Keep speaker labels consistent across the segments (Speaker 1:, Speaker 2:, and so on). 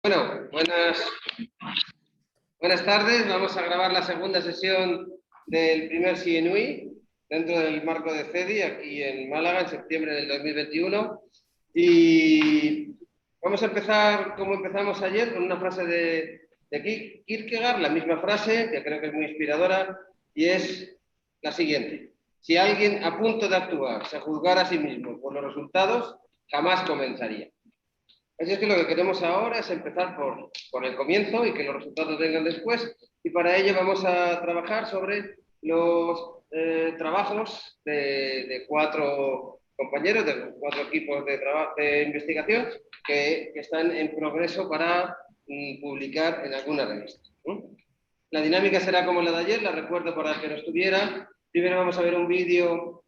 Speaker 1: Bueno, buenas tardes. Vamos a grabar la segunda sesión del primer CNUI dentro del marco de CEDI aquí en Málaga en septiembre del 2021. Y vamos a empezar como empezamos ayer con una frase de Kierkegaard, la misma frase que creo que es muy inspiradora, y es la siguiente: si alguien a punto de actuar se juzgara a sí mismo por los resultados, jamás comenzaría. Así es que lo que queremos ahora es empezar por el comienzo y que los resultados vengan después, y para ello vamos a trabajar sobre los trabajos de 4 compañeros, de 4 equipos de investigación que están en progreso para publicar en alguna revista. La dinámica será como la de ayer, la recuerdo para el que no estuviera. Primero vamos a ver un vídeo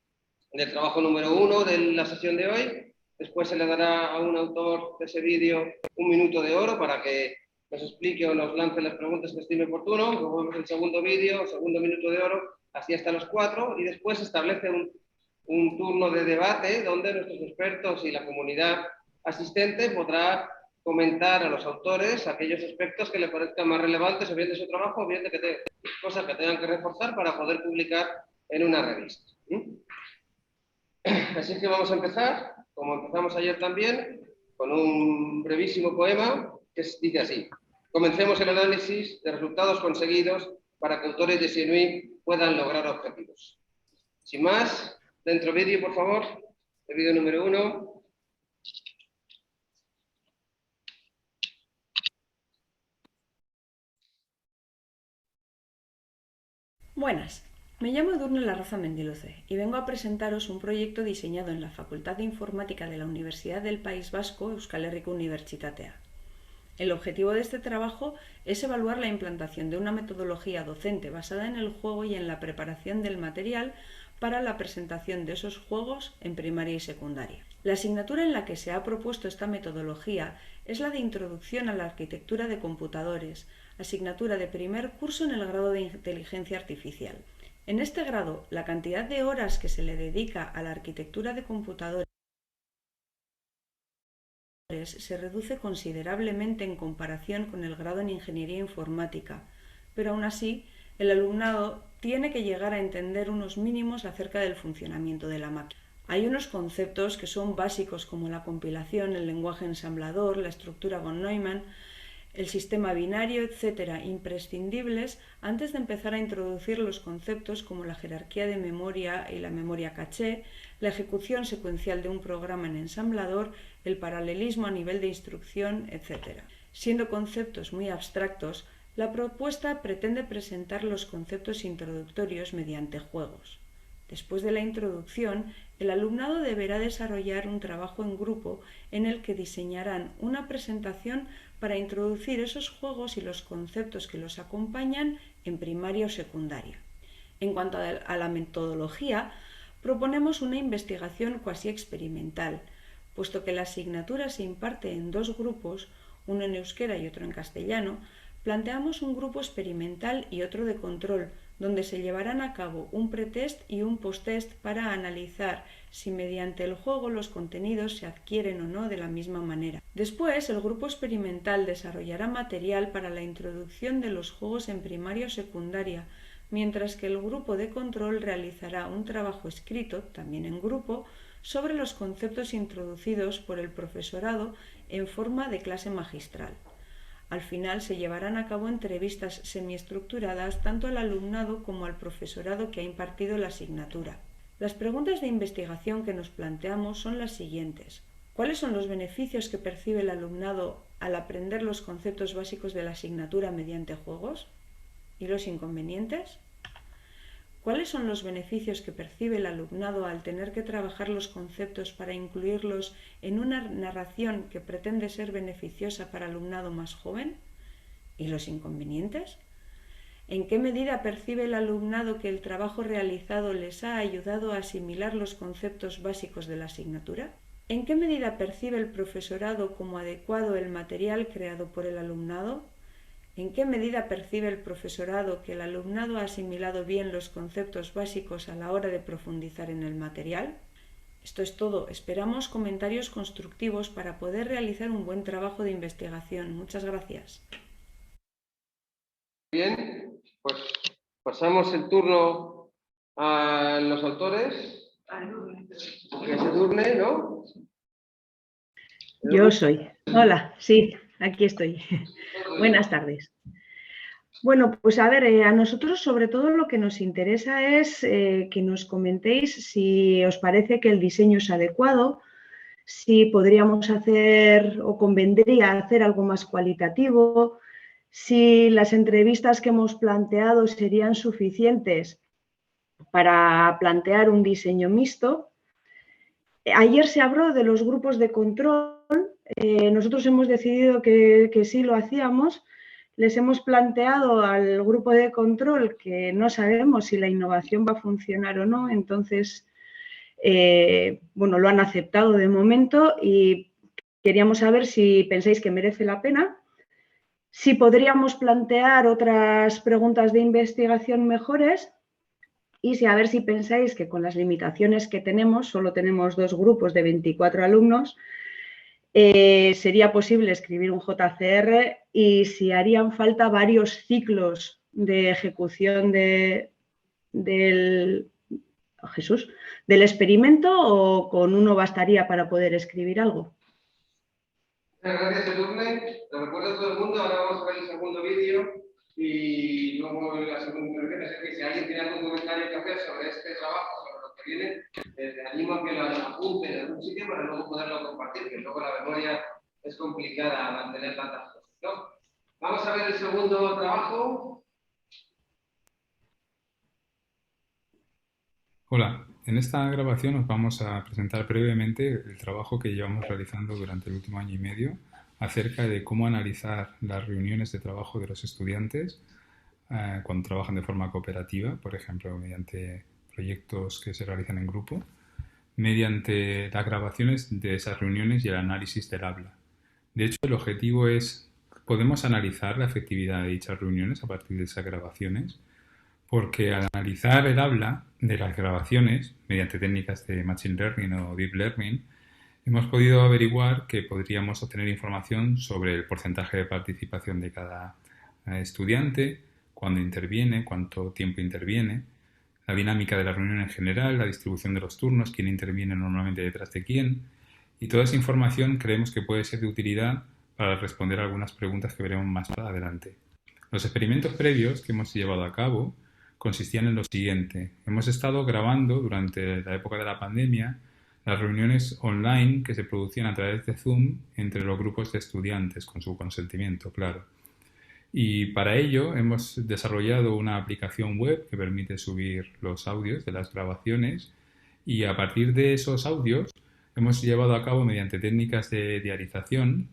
Speaker 1: del trabajo número 1 de la sesión de hoy. Después se le dará a un autor de ese vídeo 1 minuto de oro para que nos explique o nos lance las preguntas que estime oportuno. Luego vemos el segundo vídeo, segundo minuto de oro, así hasta los 4. Y después se establece un turno de debate donde nuestros expertos y la comunidad asistente podrá comentar a los autores aquellos aspectos que le parezcan más relevantes, o bien de su trabajo, o bien de cosas que tengan que reforzar para poder publicar en una revista. Así que vamos a empezar, como empezamos ayer también, con un brevísimo poema que dice así: comencemos el análisis de resultados conseguidos para que autores de CNUI puedan lograr objetivos. Sin más, dentro vídeo, por favor, el vídeo número 1.
Speaker 2: Buenas, me llamo Edurne Larraza Mendiluce y vengo a presentaros un proyecto diseñado en la Facultad de Informática de la Universidad del País Vasco, Euskal Herriko Unibertsitatea. El objetivo de este trabajo es evaluar la implantación de una metodología docente basada en el juego y en la preparación del material para la presentación de esos juegos en primaria y secundaria. La asignatura en la que se ha propuesto esta metodología es la de Introducción a la Arquitectura de Computadores, asignatura de primer curso en el grado de Inteligencia Artificial. En este grado, la cantidad de horas que se le dedica a la arquitectura de computadores se reduce considerablemente en comparación con el grado en Ingeniería Informática, pero aún así, el alumnado tiene que llegar a entender unos mínimos acerca del funcionamiento de la máquina. Hay unos conceptos que son básicos como la compilación, el lenguaje ensamblador, la estructura von Neumann, el sistema binario, etc., imprescindibles antes de empezar a introducir los conceptos como la jerarquía de memoria y la memoria caché, la ejecución secuencial de un programa en ensamblador, el paralelismo a nivel de instrucción, etc. Siendo conceptos muy abstractos, la propuesta pretende presentar los conceptos introductorios mediante juegos. Después de la introducción, el alumnado deberá desarrollar un trabajo en grupo en el que diseñarán una presentación para introducir esos juegos y los conceptos que los acompañan en primaria o secundaria. En cuanto a la metodología, proponemos una investigación cuasi experimental, puesto que la asignatura se imparte en 2 grupos, uno en euskera y otro en castellano. Planteamos un grupo experimental y otro de control, donde se llevarán a cabo un pretest y un posttest para analizar si mediante el juego los contenidos se adquieren o no de la misma manera. Después, el grupo experimental desarrollará material para la introducción de los juegos en primaria o secundaria, mientras que el grupo de control realizará un trabajo escrito, también en grupo, sobre los conceptos introducidos por el profesorado en forma de clase magistral. Al final se llevarán a cabo entrevistas semiestructuradas tanto al alumnado como al profesorado que ha impartido la asignatura. Las preguntas de investigación que nos planteamos son las siguientes. ¿Cuáles son los beneficios que percibe el alumnado al aprender los conceptos básicos de la asignatura mediante juegos? ¿Y los inconvenientes? ¿Cuáles son los beneficios que percibe el alumnado al tener que trabajar los conceptos para incluirlos en una narración que pretende ser beneficiosa para el alumnado más joven? ¿Y los inconvenientes? ¿En qué medida percibe el alumnado que el trabajo realizado les ha ayudado a asimilar los conceptos básicos de la asignatura? ¿En qué medida percibe el profesorado como adecuado el material creado por el alumnado? ¿En qué medida percibe el profesorado que el alumnado ha asimilado bien los conceptos básicos a la hora de profundizar en el material? Esto es todo. Esperamos comentarios constructivos para poder realizar un buen trabajo de investigación. Muchas gracias.
Speaker 1: Bien, pues pasamos el turno a los autores. Que se turne, ¿no?
Speaker 3: Yo soy. Hola, sí, aquí estoy. Buenas tardes. Bueno, pues a ver, a nosotros sobre todo lo que nos interesa es que nos comentéis si os parece que el diseño es adecuado, si podríamos hacer o convendría hacer algo más cualitativo, si las entrevistas que hemos planteado serían suficientes para plantear un diseño mixto. Ayer se habló de los grupos de control. Nosotros hemos decidido que sí lo hacíamos. Les hemos planteado al grupo de control que no sabemos si la innovación va a funcionar o no, entonces, bueno, lo han aceptado de momento y queríamos saber si pensáis que merece la pena, si podríamos plantear otras preguntas de investigación mejores y si a ver si pensáis que con las limitaciones que tenemos, solo tenemos 2 grupos de 24 alumnos, sería posible escribir un JCR y si harían falta varios ciclos de ejecución del experimento o con uno bastaría para poder escribir algo.
Speaker 1: Gracias, Edurne. Te recuerdo a todo el mundo, ahora vamos a ver el segundo vídeo y luego la segunda intervención. Es que si alguien tiene algún comentario que hacer sobre este trabajo, sobre lo que viene, te animo a que lo apunte en algún sitio para luego poderlo compartir, que luego la memoria es complicada mantener tantas cosas, ¿no? Vamos a ver el segundo trabajo.
Speaker 4: Hola, en esta grabación os vamos a presentar brevemente el trabajo que llevamos realizando durante el último año y medio acerca de cómo analizar las reuniones de trabajo de los estudiantes cuando trabajan de forma cooperativa, por ejemplo, mediante proyectos que se realizan en grupo, mediante las grabaciones de esas reuniones y el análisis del habla. De hecho, el objetivo es, podemos analizar la efectividad de dichas reuniones a partir de esas grabaciones, porque al analizar el habla de las grabaciones mediante técnicas de Machine Learning o Deep Learning, hemos podido averiguar que podríamos obtener información sobre el porcentaje de participación de cada estudiante, cuándo interviene, cuánto tiempo interviene, la dinámica de la reunión en general, la distribución de los turnos, quién interviene normalmente detrás de quién, y toda esa información creemos que puede ser de utilidad para responder a algunas preguntas que veremos más adelante. Los experimentos previos que hemos llevado a cabo consistían en lo siguiente. Hemos estado grabando durante la época de la pandemia las reuniones online que se producían a través de Zoom entre los grupos de estudiantes, con su consentimiento, claro. Y para ello hemos desarrollado una aplicación web que permite subir los audios de las grabaciones y a partir de esos audios hemos llevado a cabo mediante técnicas de diarización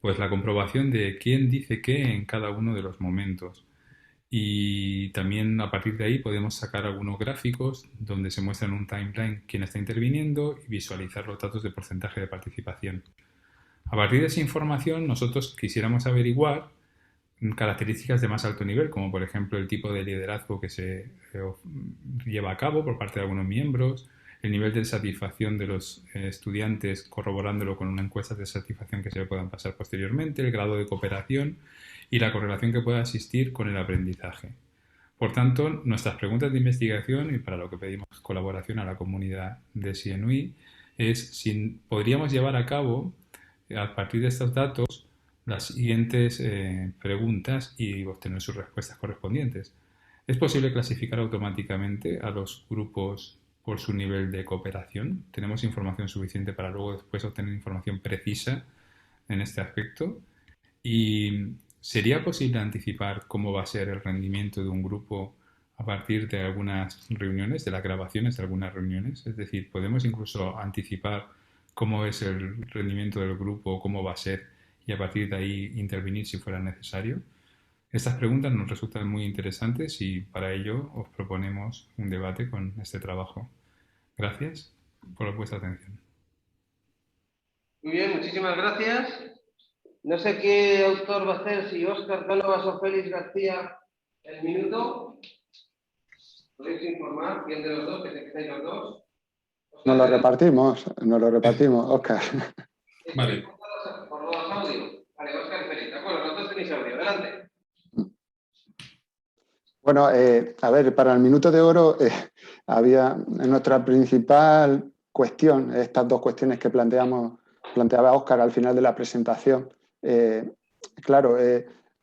Speaker 4: pues la comprobación de quién dice qué en cada uno de los momentos. Y también a partir de ahí podemos sacar algunos gráficos donde se muestra en un timeline quién está interviniendo y visualizar los datos de porcentaje de participación. A partir de esa información nosotros quisiéramos averiguar características de más alto nivel, como por ejemplo el tipo de liderazgo que se lleva a cabo por parte de algunos miembros, el nivel de satisfacción de los estudiantes corroborándolo con una encuesta de satisfacción que se le puedan pasar posteriormente, el grado de cooperación y la correlación que pueda existir con el aprendizaje. Por tanto, nuestras preguntas de investigación y para lo que pedimos colaboración a la comunidad de CNUI es si podríamos llevar a cabo, a partir de estos datos, las siguientes preguntas y obtener sus respuestas correspondientes. ¿Es posible clasificar automáticamente a los grupos por su nivel de cooperación? ¿Tenemos información suficiente para luego después obtener información precisa en este aspecto? ¿Y sería posible anticipar cómo va a ser el rendimiento de un grupo a partir de algunas reuniones, de las grabaciones de algunas reuniones? Es decir, ¿podemos incluso anticipar cómo es el rendimiento del grupo, cómo va a ser y a partir de ahí intervenir si fuera necesario? Estas preguntas nos resultan muy interesantes y para ello os proponemos un debate con este trabajo. Gracias por vuestra atención.
Speaker 1: Muy bien, muchísimas gracias. No sé qué autor va a hacer, si Óscar Cánovas o Félix García, el minuto. ¿Podéis informar quién de los dos, que estáis los dos?
Speaker 5: Nos lo repartimos, Óscar.
Speaker 4: Vale.
Speaker 1: Por los audios. Vale, Óscar y Félix. De acuerdo, los dos tenéis audio. Adelante.
Speaker 5: Bueno, a ver, para el minuto de oro había nuestra principal cuestión, estas dos cuestiones que planteaba Óscar al final de la presentación. Claro,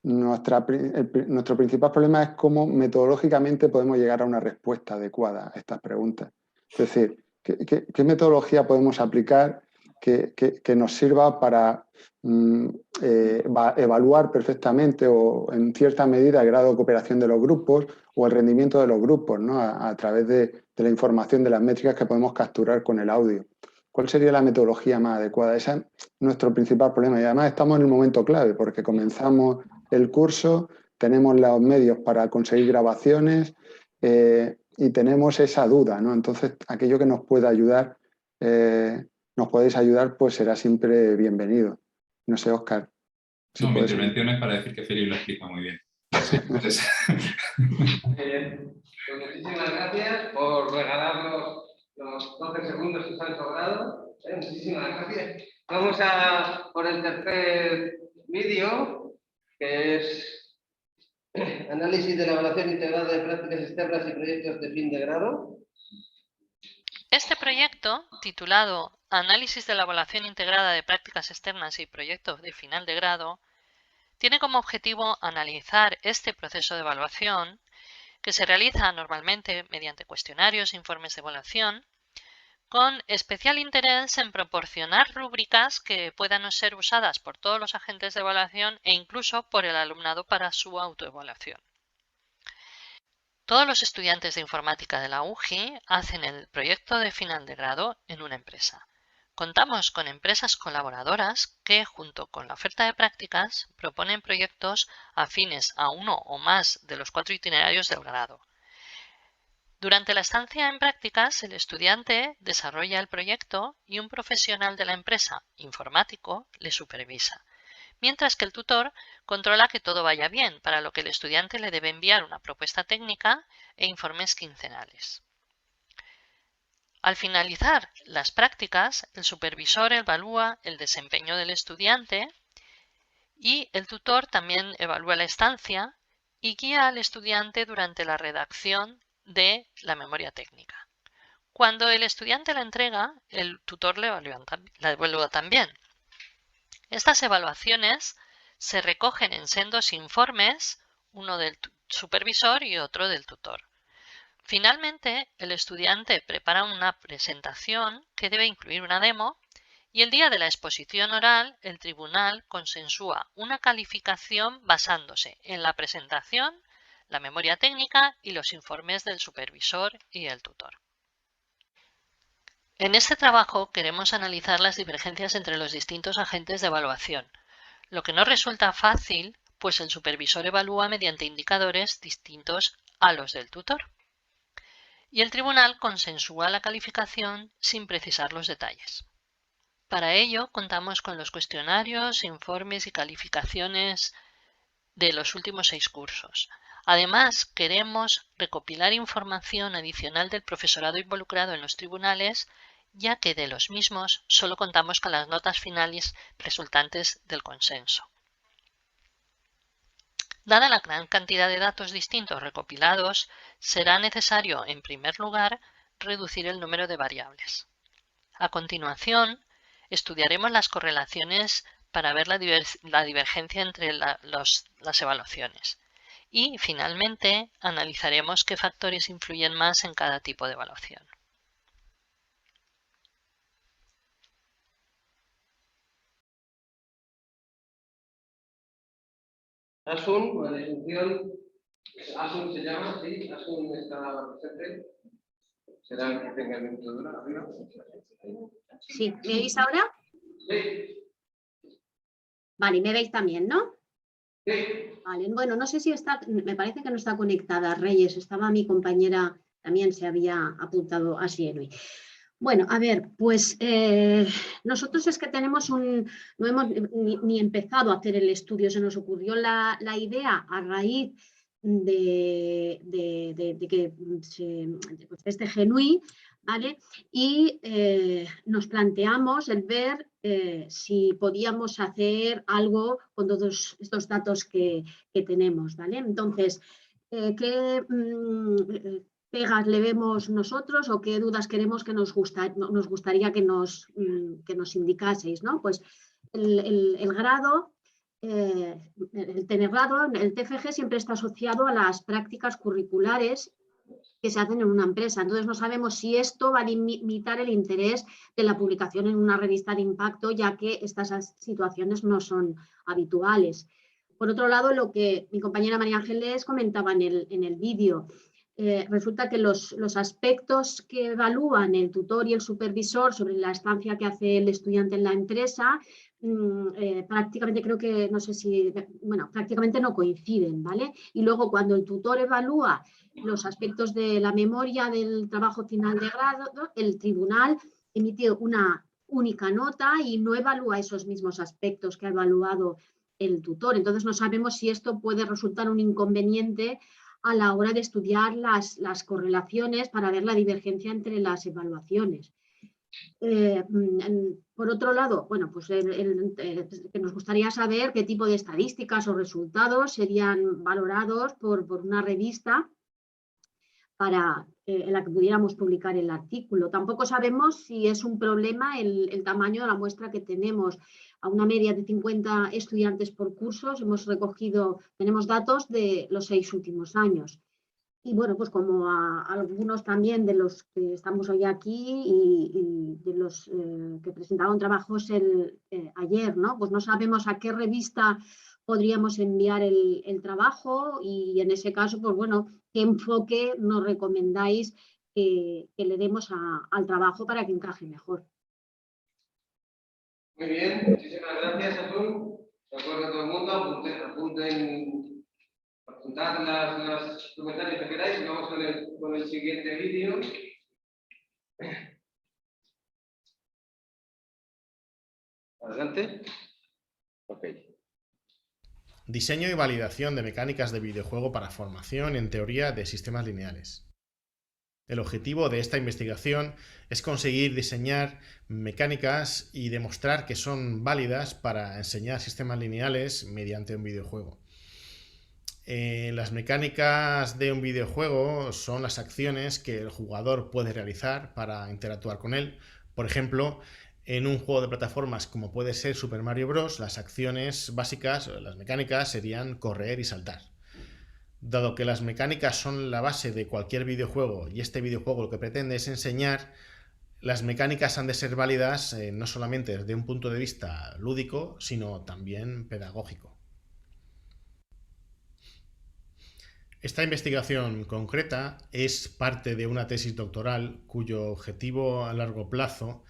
Speaker 5: nuestro principal problema es cómo metodológicamente podemos llegar a una respuesta adecuada a estas preguntas. Es decir, ¿qué metodología podemos aplicar que nos sirva para evaluar perfectamente o en cierta medida el grado de cooperación de los grupos o el rendimiento de los grupos, ¿no? a través de la información de las métricas que podemos capturar con el audio? ¿Cuál sería la metodología más adecuada? Ese es nuestro principal problema y además estamos en el momento clave porque comenzamos el curso, tenemos los medios para conseguir grabaciones y tenemos esa duda, ¿no? Entonces, aquello que nos pueda ayudar, nos podéis ayudar, pues será siempre bienvenido. No sé, Óscar.
Speaker 4: Si mi intervención es para decir que Félix lo explica muy bien. Sí, pues
Speaker 1: Pues muchísimas gracias por regalarnos los 12 segundos que os han sobrado. Muchísimas gracias. Vamos a por el tercer vídeo, que es análisis de la evaluación integrada de prácticas externas y proyectos de fin de grado.
Speaker 6: Este proyecto, titulado Análisis de la evaluación integrada de prácticas externas y proyectos de final de grado, tiene como objetivo analizar este proceso de evaluación, que se realiza normalmente mediante cuestionarios e informes de evaluación, con especial interés en proporcionar rúbricas que puedan ser usadas por todos los agentes de evaluación e incluso por el alumnado para su autoevaluación. Todos los estudiantes de informática de la UGI hacen el proyecto de final de grado en una empresa. Contamos con empresas colaboradoras que, junto con la oferta de prácticas, proponen proyectos afines a uno o más de los 4 itinerarios del grado. Durante la estancia en prácticas, el estudiante desarrolla el proyecto y un profesional de la empresa, informático, le supervisa, mientras que el tutor controla que todo vaya bien, para lo que el estudiante le debe enviar una propuesta técnica e informes quincenales. Al finalizar las prácticas, el supervisor evalúa el desempeño del estudiante y el tutor también evalúa la estancia y guía al estudiante durante la redacción de la memoria técnica. Cuando el estudiante la entrega, el tutor la evalúa también. Estas evaluaciones se recogen en sendos informes, uno del supervisor y otro del tutor. Finalmente, el estudiante prepara una presentación que debe incluir una demo y el día de la exposición oral, el tribunal consensúa una calificación basándose en la presentación, la memoria técnica y los informes del supervisor y el tutor. En este trabajo queremos analizar las divergencias entre los distintos agentes de evaluación, lo que no resulta fácil, pues el supervisor evalúa mediante indicadores distintos a los del tutor. Y el tribunal consensúa la calificación sin precisar los detalles. Para ello contamos con los cuestionarios, informes y calificaciones de los últimos 6 cursos. Además, queremos recopilar información adicional del profesorado involucrado en los tribunales, ya que de los mismos solo contamos con las notas finales resultantes del consenso. Dada la gran cantidad de datos distintos recopilados, será necesario, en primer lugar, reducir el número de variables. A continuación, estudiaremos las correlaciones para ver la divergencia entre las evaluaciones. Y, finalmente, analizaremos qué factores influyen más en cada tipo de evaluación.
Speaker 1: Asun, la disfunción, Asun se llama, sí, Asun está presente. Será el que tenga el minuto de hora, arriba.
Speaker 7: Sí, ¿me oís ahora?
Speaker 1: Sí.
Speaker 7: Vale, me veis también, ¿no?
Speaker 1: Sí.
Speaker 7: Vale, bueno, no sé si está, me parece que no está conectada Reyes, estaba mi compañera, también se había apuntado a Sienui. Bueno, a ver, pues nosotros es que tenemos no hemos ni empezado a hacer el estudio, se nos ocurrió la idea a raíz de que este GENUI ¿vale? Y nos planteamos el ver si podíamos hacer algo con todos estos datos que tenemos, ¿vale? Entonces, ¿qué pegas le vemos nosotros o qué dudas queremos que nos gustaría que nos indicaseis, ¿no? Pues el grado, el tener grado, el TFG siempre está asociado a las prácticas curriculares que se hacen en una empresa. Entonces no sabemos si esto va a limitar el interés de la publicación en una revista de impacto, ya que estas situaciones no son habituales. Por otro lado, lo que mi compañera María Ángeles comentaba en el vídeo, resulta que los aspectos que evalúan el tutor y el supervisor sobre la estancia que hace el estudiante en la empresa, prácticamente creo que, no sé si, bueno, prácticamente no coinciden, ¿vale? Y luego cuando el tutor evalúa los aspectos de la memoria del trabajo final de grado, el tribunal emite una única nota y no evalúa esos mismos aspectos que ha evaluado el tutor. Entonces no sabemos si esto puede resultar un inconveniente a la hora de estudiar las correlaciones para ver la divergencia entre las evaluaciones. Por otro lado, bueno, pues que nos gustaría saber qué tipo de estadísticas o resultados serían valorados por una revista para en la que pudiéramos publicar el artículo. Tampoco sabemos si es un problema el tamaño de la muestra que tenemos. A una media de 50 estudiantes por cursos tenemos datos de los 6 últimos años. Y bueno, pues como a algunos también de los que estamos hoy aquí y de los que presentaron trabajos ayer, ¿no? Pues no sabemos a qué revista podríamos enviar el trabajo y en ese caso, pues bueno, qué enfoque nos recomendáis que le demos al trabajo para que encaje mejor.
Speaker 1: Muy bien, muchísimas gracias, Atún. De acuerdo todo el mundo, apuntad los comentarios que queráis y vamos con el siguiente vídeo. Adelante. Ok.
Speaker 8: Diseño y validación de mecánicas de videojuego para formación en teoría de sistemas lineales. El objetivo de esta investigación es conseguir diseñar mecánicas y demostrar que son válidas para enseñar sistemas lineales mediante un videojuego. Las mecánicas de un videojuego son las acciones que el jugador puede realizar para interactuar con él. Por ejemplo, en un juego de plataformas como puede ser Super Mario Bros., las acciones básicas, las mecánicas, serían correr y saltar. Dado que las mecánicas son la base de cualquier videojuego y este videojuego lo que pretende es enseñar, las mecánicas han de ser válidas no solamente desde un punto de vista lúdico, sino también pedagógico. Esta investigación concreta es parte de una tesis doctoral cuyo objetivo a largo plazo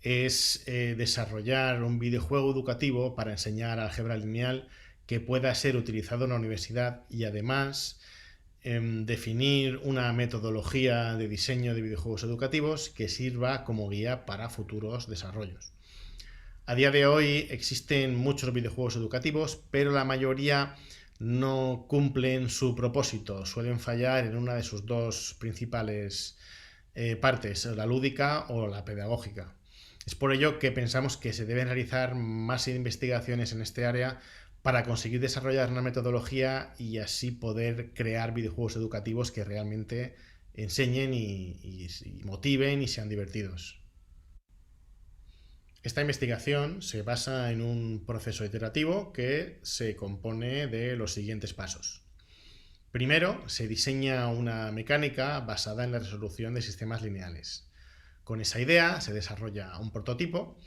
Speaker 8: es desarrollar un videojuego educativo para enseñar álgebra lineal que pueda ser utilizado en la universidad y además definir una metodología de diseño de videojuegos educativos que sirva como guía para futuros desarrollos. A día de hoy existen muchos videojuegos educativos, pero la mayoría no cumplen su propósito, suelen fallar en una de sus dos principales partes, la lúdica o la pedagógica. Es por ello que pensamos que se deben realizar más investigaciones en este área para conseguir desarrollar una metodología y así poder crear videojuegos educativos que realmente enseñen y motiven y sean divertidos. Esta investigación se basa en un proceso iterativo que se compone de los siguientes pasos. Primero, se diseña una mecánica basada en la resolución de sistemas lineales. Con esa idea se desarrolla un prototipo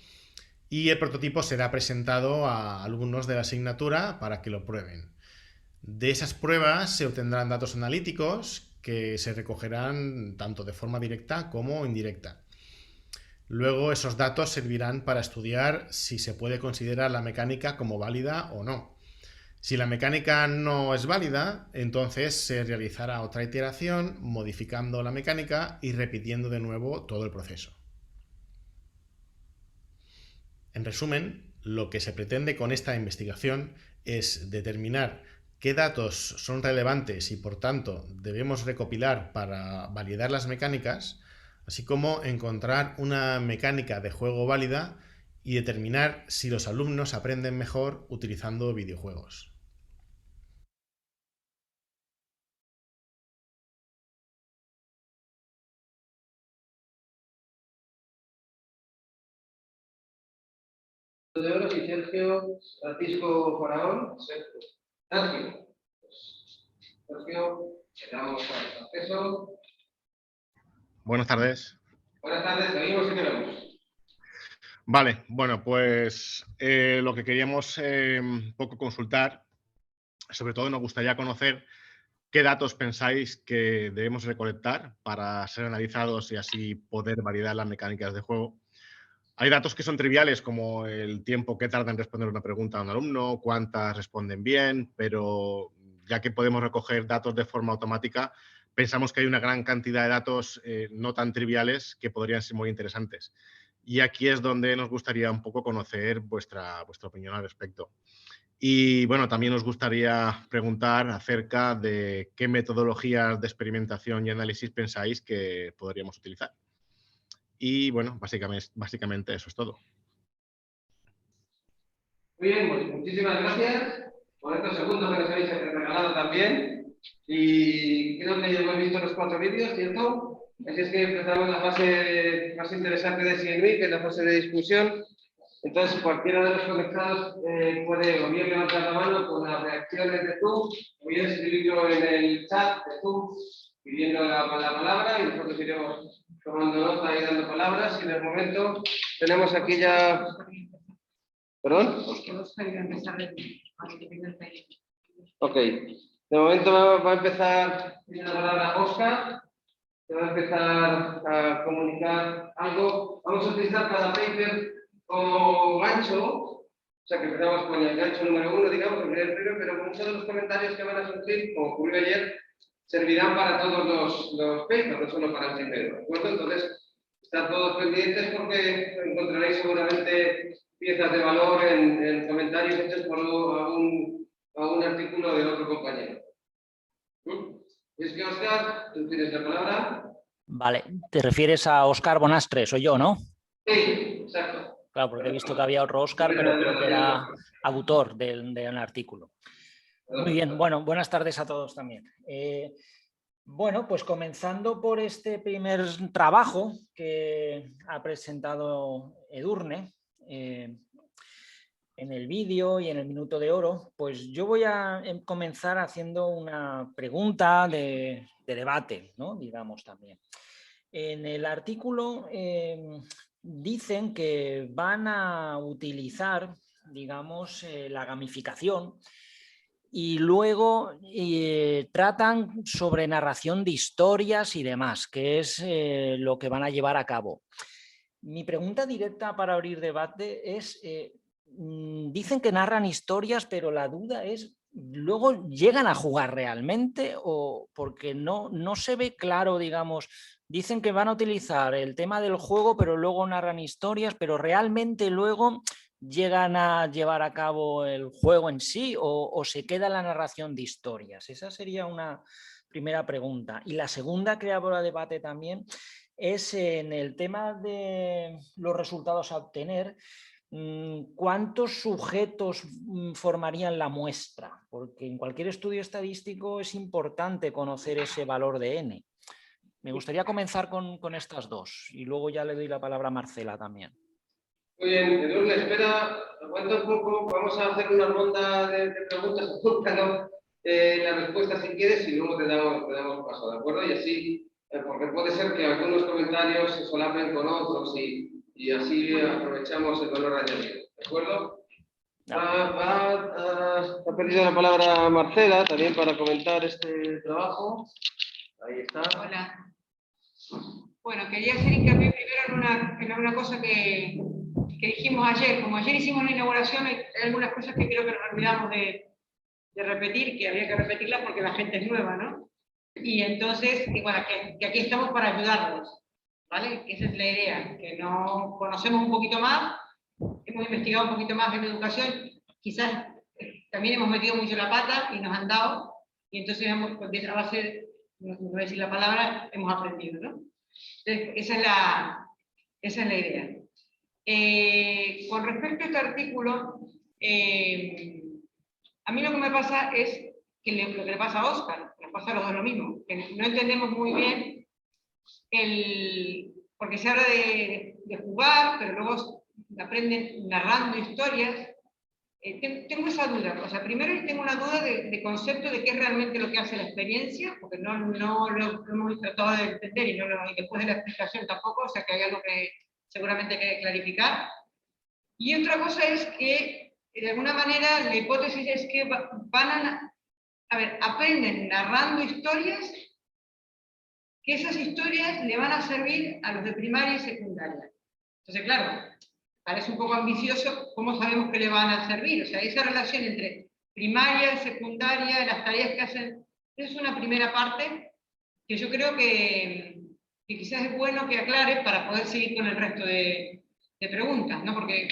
Speaker 8: y el prototipo será presentado a alumnos de la asignatura para que lo prueben. De esas pruebas se obtendrán datos analíticos que se recogerán tanto de forma directa como indirecta. Luego esos datos servirán para estudiar si se puede considerar la mecánica como válida o no. Si la mecánica no es válida, entonces se realizará otra iteración modificando la mecánica y repitiendo de nuevo todo el proceso. En resumen, lo que se pretende con esta investigación es determinar qué datos son relevantes y por tanto debemos recopilar para validar las mecánicas, así como encontrar una mecánica de juego válida y determinar si los alumnos aprenden mejor utilizando videojuegos.
Speaker 1: De oro y Sergio Francisco Faraón. Sergio, te damos acceso.
Speaker 9: Buenas tardes.
Speaker 1: Buenas tardes, seguimos y queremos.
Speaker 9: Vale, bueno, pues lo que queríamos un poco consultar, sobre todo nos gustaría conocer qué datos pensáis que debemos recolectar para ser analizados y así poder validar las mecánicas de juego. Hay datos que son triviales, como el tiempo que tarda en responder una pregunta a un alumno, cuántas responden bien, pero ya que podemos recoger datos de forma automática, pensamos que hay una gran cantidad de datos no tan triviales que podrían ser muy interesantes. Y aquí es donde nos gustaría un poco conocer vuestra opinión al respecto. Y bueno, también nos gustaría preguntar acerca de qué metodologías de experimentación y análisis pensáis que podríamos utilizar. Y bueno, básicamente eso es todo.
Speaker 1: Muy bien, pues muchísimas gracias por estos segundos que nos habéis regalado también. Y creo que ya hemos visto los 4 vídeos, ¿cierto? Así es que empezamos la fase más interesante de CNI, que es la fase de discusión. Entonces, cualquiera de los conectados puede o bien levantar la mano con las reacciones de Zoom, o bien escribirlo en el chat de Zoom pidiendo la palabra, y nosotros iremos tomando nota y dando palabras. Y en el momento tenemos aquí ya... ¿Perdón? Ok. De momento va a empezar la palabra Óscar. Se va a empezar a comunicar algo. Vamos a utilizar cada paper como gancho. O sea, que empezamos con el gancho número 1, digamos, el primero, pero muchos de los comentarios que van a surgir, como ocurrió ayer, servirán para todos los papers, no solo para el primero. ¿De acuerdo? Entonces, están todos pendientes porque encontraréis seguramente piezas de valor en comentarios hechos por un artículo de otro compañero. Es que, Óscar, tú tienes la palabra.
Speaker 10: Vale, te refieres a Óscar Bonastre, soy yo, ¿no?
Speaker 1: Sí, exacto.
Speaker 10: Claro, porque he visto que había otro Óscar, pero creo que era autor de un artículo. Muy bien, bueno, buenas tardes a todos también. Bueno, pues comenzando por este primer trabajo que ha presentado Edurne, en el vídeo y en el minuto de oro, pues yo voy a comenzar haciendo una pregunta de debate, ¿no? Digamos también. En el artículo dicen que van a utilizar, digamos, la gamificación y luego tratan sobre narración de historias y demás, que es lo que van a llevar a cabo. Mi pregunta directa para abrir debate es, dicen que narran historias, pero la duda es, ¿luego llegan a jugar realmente? O porque no se ve claro, digamos, dicen que van a utilizar el tema del juego, pero luego narran historias, pero realmente luego llegan a llevar a cabo el juego en sí o se queda la narración de historias. Esa sería una primera pregunta. Y la segunda que abro a debate también es en el tema de los resultados a obtener. ¿Cuántos sujetos formarían la muestra? Porque en cualquier estudio estadístico es importante conocer ese valor de n. Me gustaría comenzar con estas dos y luego ya le doy la palabra a Marcela también.
Speaker 1: Muy bien, Edurne, espera, aguanta un poco, vamos a hacer una ronda de preguntas, apúntanos la respuesta si quieres y luego te damos paso, ¿de acuerdo? Y así, porque puede ser que algunos comentarios se solapen con otros y así aprovechamos el valor añadido, ¿de acuerdo? Ha perdido la palabra Marcela también para comentar este trabajo. Ahí está.
Speaker 11: Hola. Bueno, quería hacer hincapié primero en una cosa que dijimos ayer. Como ayer hicimos la inauguración, hay algunas cosas que creo que nos olvidamos de repetir, que había que repetirlas porque la gente es nueva, ¿no? Y entonces, bueno, que aquí estamos para ayudarlos, ¿vale? Que esa es la idea, que nos conocemos un poquito más, hemos investigado un poquito más en educación, quizás también hemos metido mucho la pata y nos han dado, y entonces a base, no voy a decir la palabra, hemos aprendido, ¿no? Entonces, esa es la idea. Con respecto a este artículo, a mí lo que me pasa es que lo que le pasa a Óscar, nos pasa a los dos lo mismo, que no entendemos muy bien porque se habla de jugar, pero luego aprenden narrando historias. Tengo esa duda, o sea, primero tengo una duda de concepto de qué es realmente lo que hace la experiencia, porque no lo hemos tratado de entender y después de la explicación tampoco, o sea que hay algo que seguramente hay que clarificar. Y otra cosa es que, de alguna manera, la hipótesis es que aprenden narrando historias, que esas historias le van a servir a los de primaria y secundaria. Entonces, claro, parece un poco ambicioso, ¿cómo sabemos que le van a servir? O sea, esa relación entre primaria y secundaria, las tareas que hacen, es una primera parte que yo creo que quizás es bueno que aclare para poder seguir con el resto de preguntas, ¿no? Porque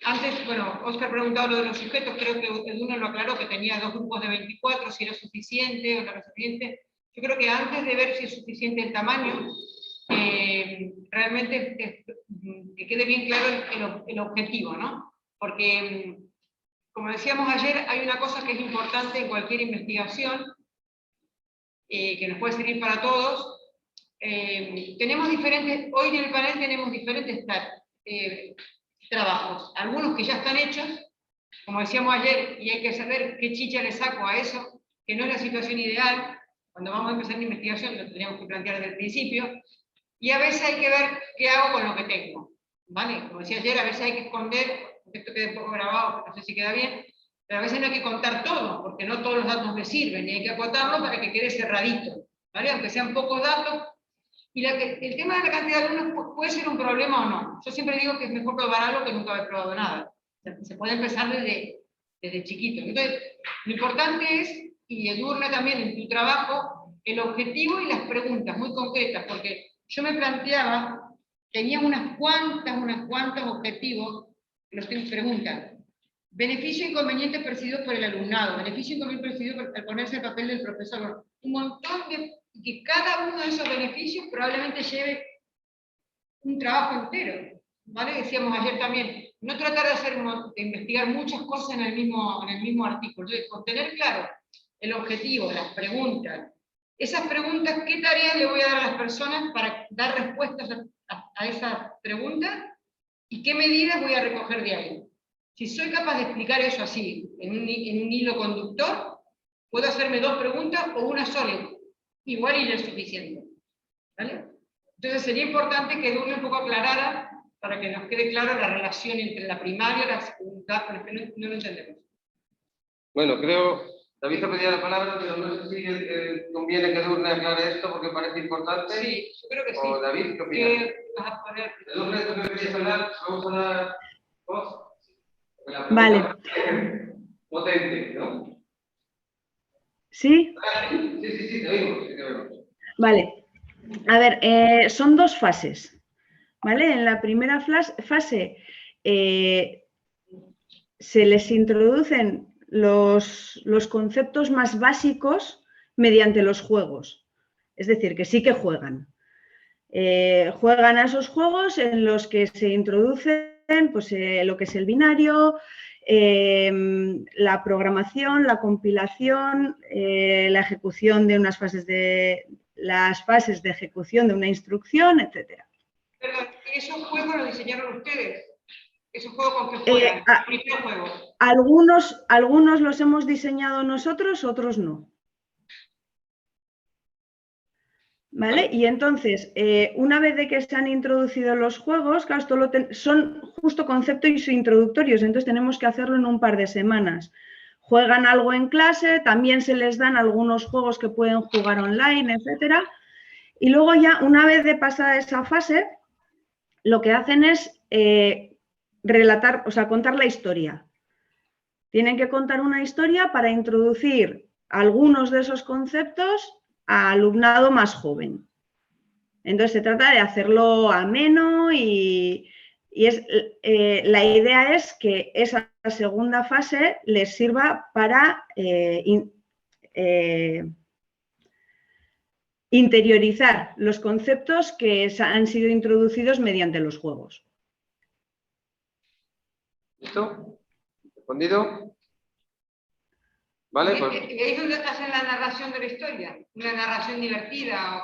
Speaker 11: antes, bueno, Óscar preguntaba lo de los sujetos, creo que Edurne lo aclaró, que tenía 2 grupos de 24, si era suficiente o no era suficiente. Yo creo que antes de ver si es suficiente el tamaño, realmente que quede bien claro el objetivo, ¿no? Porque, como decíamos ayer, hay una cosa que es importante en cualquier investigación, que nos puede servir para todos. Tenemos hoy en el panel tenemos diferentes trabajos, algunos que ya están hechos, como decíamos ayer, y hay que saber qué chicha le saco a eso, que no es la situación ideal. Cuando vamos a empezar una investigación lo tendríamos que plantear desde el principio, y a veces hay que ver qué hago con lo que tengo, ¿vale? Como decía ayer, a veces hay que esconder, porque esto quede poco grabado, no sé si queda bien, pero a veces no hay que contar todo, porque no todos los datos me sirven, y hay que acotarlo para que quede cerradito, ¿vale? Aunque sean pocos datos. Y el tema de la cantidad de alumnos puede ser un problema o no. Yo siempre digo que es mejor probar algo que nunca haber probado nada. Se puede empezar desde chiquito. Entonces, lo importante es, y Edurne también en tu trabajo, el objetivo y las preguntas muy concretas, porque yo me planteaba, tenía unas cuantas objetivos, los que nos preguntan. Beneficio e inconveniente percibido por el alumnado, beneficio e inconveniente percibido al ponerse el papel del profesor. Un montón y que cada uno de esos beneficios probablemente lleve un trabajo entero, ¿vale? Decíamos ayer también, no tratar de investigar muchas cosas en el mismo artículo. Entonces, con tener claro el objetivo, las preguntas, esas preguntas, ¿qué tareas le voy a dar a las personas para dar respuestas a esas preguntas? ¿Y qué medidas voy a recoger de ahí? Si soy capaz de explicar eso así, en un hilo conductor, puedo hacerme 2 preguntas o una sola. Igual y no es suficiente, ¿vale? Entonces sería importante que Edurne un poco aclarara para que nos quede clara la relación entre la primaria y la secundaria, con el que no lo entendemos.
Speaker 1: Bueno, creo, David te pedía la palabra, pero no sé si conviene que Edurne aclare esto porque parece importante.
Speaker 11: Sí, yo creo que sí.
Speaker 1: O David, ¿qué opinas?
Speaker 11: ¿Qué vas a poner?
Speaker 1: Edurne, ¿tú qué querías hablar? Vamos a dar voz.
Speaker 3: Vale.
Speaker 1: Potente, ¿no?
Speaker 3: ¿Sí?
Speaker 1: Sí, te oímos.
Speaker 3: Vale. A ver, son 2 fases, ¿vale? En la primera fase se les introducen los conceptos más básicos mediante los juegos. Es decir, que sí que juegan. Juegan a esos juegos en los que se introducen pues, lo que es el binario, la programación, la compilación, la ejecución de las fases de ejecución de una instrucción, etc.
Speaker 11: Pero esos juegos los diseñaron ustedes. ¿Esos juegos con qué juegan? ¿Qué juegos?
Speaker 3: Algunos los hemos diseñado nosotros, otros no. ¿Vale? Y entonces, una vez de que se han introducido los juegos, claro, son justo conceptos introductorios, entonces tenemos que hacerlo en un par de semanas. Juegan algo en clase, también se les dan algunos juegos que pueden jugar online, etcétera. Y luego ya, una vez de pasada esa fase, lo que hacen es relatar, o sea, contar la historia. Tienen que contar una historia para introducir algunos de esos conceptos a alumnado más joven. Entonces se trata de hacerlo ameno y la idea es que esa segunda fase les interiorizar los conceptos que han sido introducidos mediante los juegos.
Speaker 1: ¿Listo? ¿Respondido? Vale, pues...
Speaker 11: ¿Y ahí es donde hacen la narración de la historia? ¿Una narración divertida?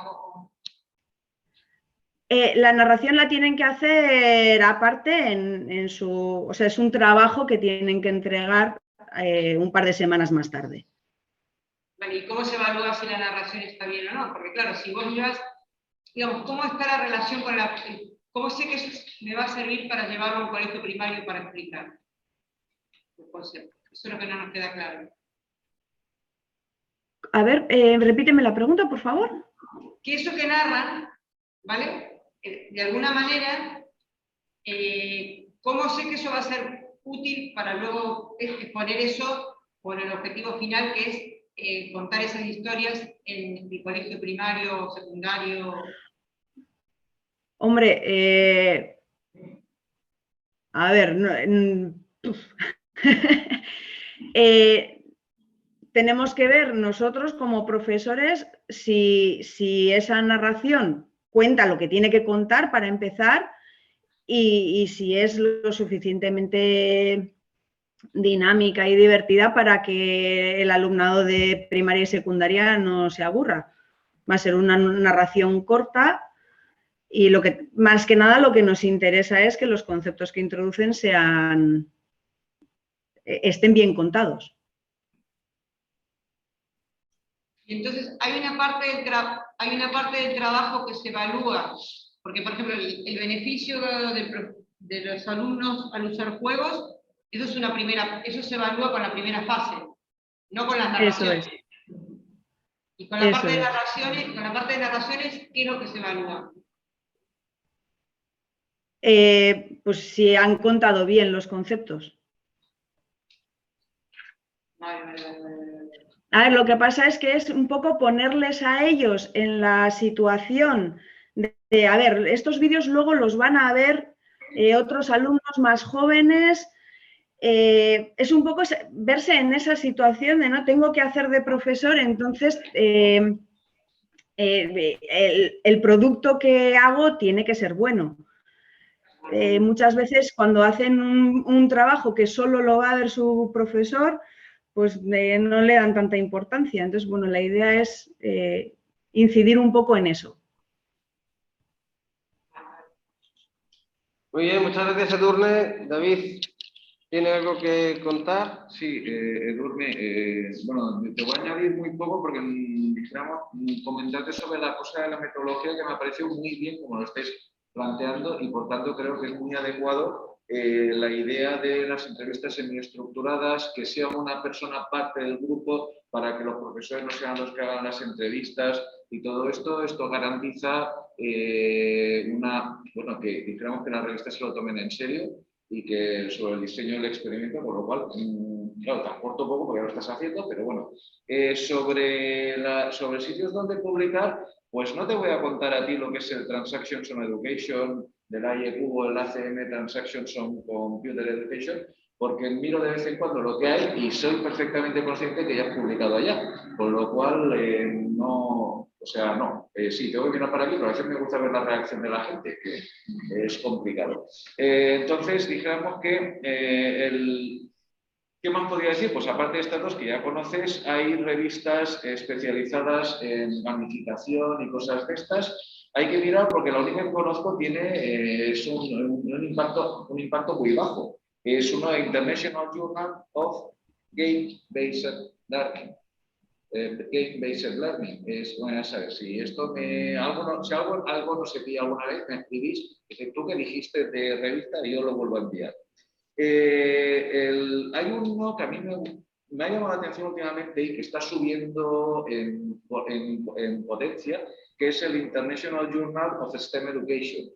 Speaker 3: La narración la tienen que hacer aparte o sea, es un trabajo que tienen que entregar un par de semanas más tarde.
Speaker 11: Vale, ¿y cómo se evalúa si la narración está bien o no? Porque claro, si vos llevas, digamos, ¿cómo está la relación con la... ¿Cómo sé que eso me va a servir para llevarlo a un colegio primario para explicar el concepto? Eso es lo que no nos queda claro.
Speaker 3: A ver, repíteme la pregunta, por favor.
Speaker 11: Que eso que narran, ¿vale? De alguna manera, ¿cómo sé que eso va a ser útil para luego exponer eso con el objetivo final, que es contar esas historias en mi colegio primario o secundario?
Speaker 3: Hombre, a ver, tenemos que ver nosotros como profesores si esa narración cuenta lo que tiene que contar para empezar y si es lo suficientemente dinámica y divertida para que el alumnado de primaria y secundaria no se aburra. Va a ser una narración corta y más que nada lo que nos interesa es que los conceptos que introducen estén bien contados.
Speaker 11: Y entonces hay una parte del trabajo que se evalúa, porque por ejemplo el beneficio de los alumnos al usar juegos, eso se evalúa con la primera fase, no con las narraciones.
Speaker 3: Eso es.
Speaker 11: Y con la parte de narraciones, ¿qué es lo que se evalúa?
Speaker 3: Pues si han contado bien los conceptos.
Speaker 11: Vale.
Speaker 3: A ver, lo que pasa es que es un poco ponerles a ellos en la situación de a ver, estos vídeos luego los van a ver otros alumnos más jóvenes. Es un poco verse en esa situación de no tengo que hacer de profesor, entonces el producto que hago tiene que ser bueno. Muchas veces cuando hacen un trabajo que solo lo va a ver su profesor, pues no le dan tanta importancia. Entonces, bueno, la idea es incidir un poco en eso.
Speaker 1: Muy bien, muchas gracias, Edurne. David, ¿tiene algo que contar?
Speaker 12: Sí, Edurne, bueno, te voy a añadir muy poco porque dijéramos comentarte sobre la cosa de la metodología que me ha parecido muy bien como lo estáis planteando y por tanto creo que es muy adecuado la idea de las entrevistas semiestructuradas, que sea una persona parte del grupo para que los profesores no sean los que hagan las entrevistas y todo esto. Esto garantiza bueno, que dijéramos que las revistas se lo tomen en serio y que sobre el diseño del experimento, por lo cual, claro, te aporto poco porque ya lo estás haciendo, pero bueno, sobre sitios donde publicar, pues no te voy a contar a ti lo que es el Transactions on Education del IEQ o el ACM Transactions on Computer Education, porque miro de vez en cuando lo que hay y soy perfectamente consciente que ya he publicado allá, con lo cual no, o sea, no, sí, tengo que mirar para aquí, pero a veces me gusta ver la reacción de la gente, que es complicado. Entonces, dijéramos que ¿qué más podría decir? Pues aparte de estas dos que ya conoces, hay revistas especializadas en gamificación y cosas de estas. Hay que mirar porque la única que conozco tiene es un impacto muy bajo. Es uno de International Journal of Game-Based Learning. Game-Based Learning. Es, bueno, ya sabes, si esto si algo no se pilla alguna vez, me escribís. Tú que dijiste de revista y yo lo vuelvo a enviar. Hay uno que a mí me ha llamado la atención últimamente y que está subiendo en potencia, que es el International Journal of STEM Education,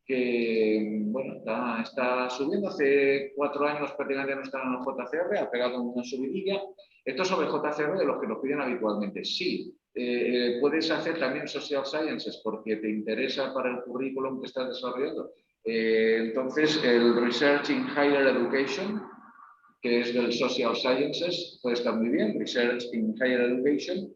Speaker 12: que bueno, está subiendo. Hace 4 años prácticamente no estaba en el JCR, ha pegado una subidilla. Esto es sobre JCR de los que nos piden habitualmente. Sí, puedes hacer también Social Sciences porque te interesa para el currículum que estás desarrollando. Entonces, el Research in Higher Education, que es del Social Sciences, puede estar muy bien, Research in Higher Education.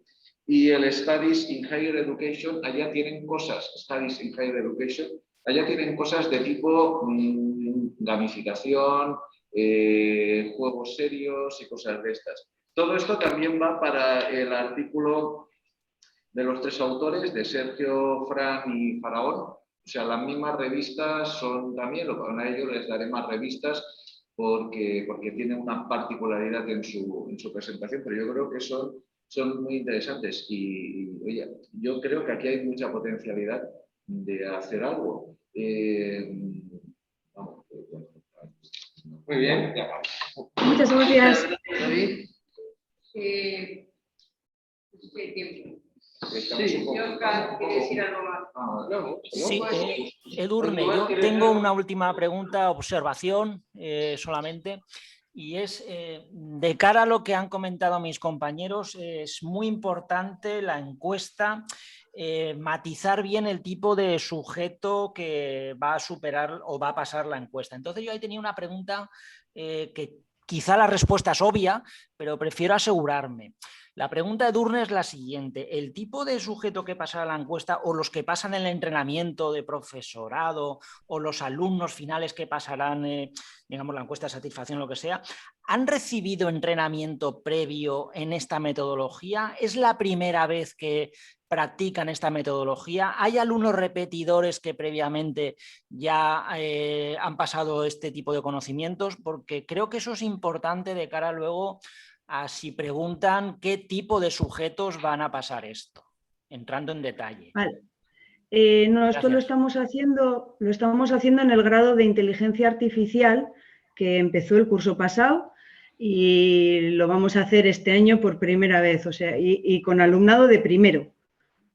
Speaker 12: y el Studies in Higher Education, allá tienen cosas, Studies in Higher Education, allá tienen cosas de tipo gamificación, juegos serios y cosas de estas. Todo esto también va para el artículo de los 3 autores, de Sergio, Fran y Faraón. O sea, las mismas revistas son también, a ellos les daré más revistas porque tienen una particularidad en su presentación, pero yo creo que son muy interesantes y oye, yo creo que aquí hay mucha potencialidad de hacer algo. Muy bien.
Speaker 3: Muchas gracias.
Speaker 11: Oscar, ¿quiere decir algo más?
Speaker 10: Sí, Edurne, yo tengo una última pregunta, observación solamente, y es de cara a lo que han comentado mis compañeros, es muy importante la encuesta, matizar bien el tipo de sujeto que va a superar o va a pasar la encuesta. Entonces yo ahí tenía una pregunta que quizá la respuesta es obvia, pero prefiero asegurarme. La pregunta de Edurne es la siguiente: ¿el tipo de sujeto que pasará la encuesta o los que pasan el entrenamiento de profesorado o los alumnos finales que pasarán, digamos, la encuesta de satisfacción, lo que sea, han recibido entrenamiento previo en esta metodología? ¿Es la primera vez que practican esta metodología? ¿Hay alumnos repetidores que previamente ya han pasado este tipo de conocimientos? Porque creo que eso es importante de cara luego a si preguntan qué tipo de sujetos van a pasar esto, entrando en detalle.
Speaker 3: Vale. No, esto
Speaker 10: Gracias.
Speaker 3: lo estamos haciendo en el grado de inteligencia artificial que empezó el curso pasado y lo vamos a hacer este año por primera vez, o sea, y con alumnado de primero,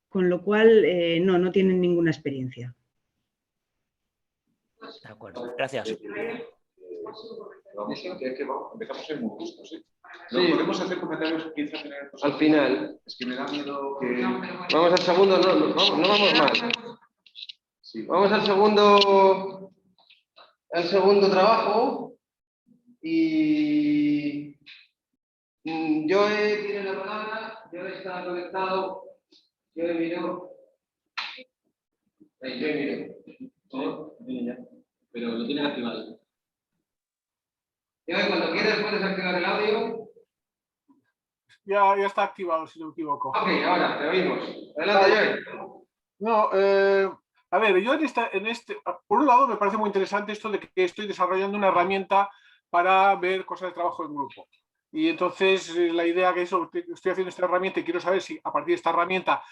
Speaker 3: con lo cual no tienen ninguna experiencia.
Speaker 10: De acuerdo, gracias.
Speaker 12: Vamos, que empezamos a ser muy justos, ¿sí? No podemos hacer comentarios 15 minutos
Speaker 1: al final.
Speaker 12: Es que me da miedo que...
Speaker 1: Vamos al segundo, no vamos mal.
Speaker 12: Sí.
Speaker 1: Vamos al segundo trabajo y yo tiene la palabra, yo estaba conectado, yo miro. Yo miro.
Speaker 13: Pero lo tienen activado.
Speaker 1: Yo cuando quieras puedes activar el audio.
Speaker 14: Ya está activado, si no me equivoco.
Speaker 1: Ok, ahora, te oímos. Adelante, Joel.
Speaker 14: No, a ver, yo por un lado me parece muy interesante esto de que estoy desarrollando una herramienta para ver cosas de trabajo en grupo. Y entonces la idea que estoy haciendo esta herramienta y quiero saber si a partir de esta herramienta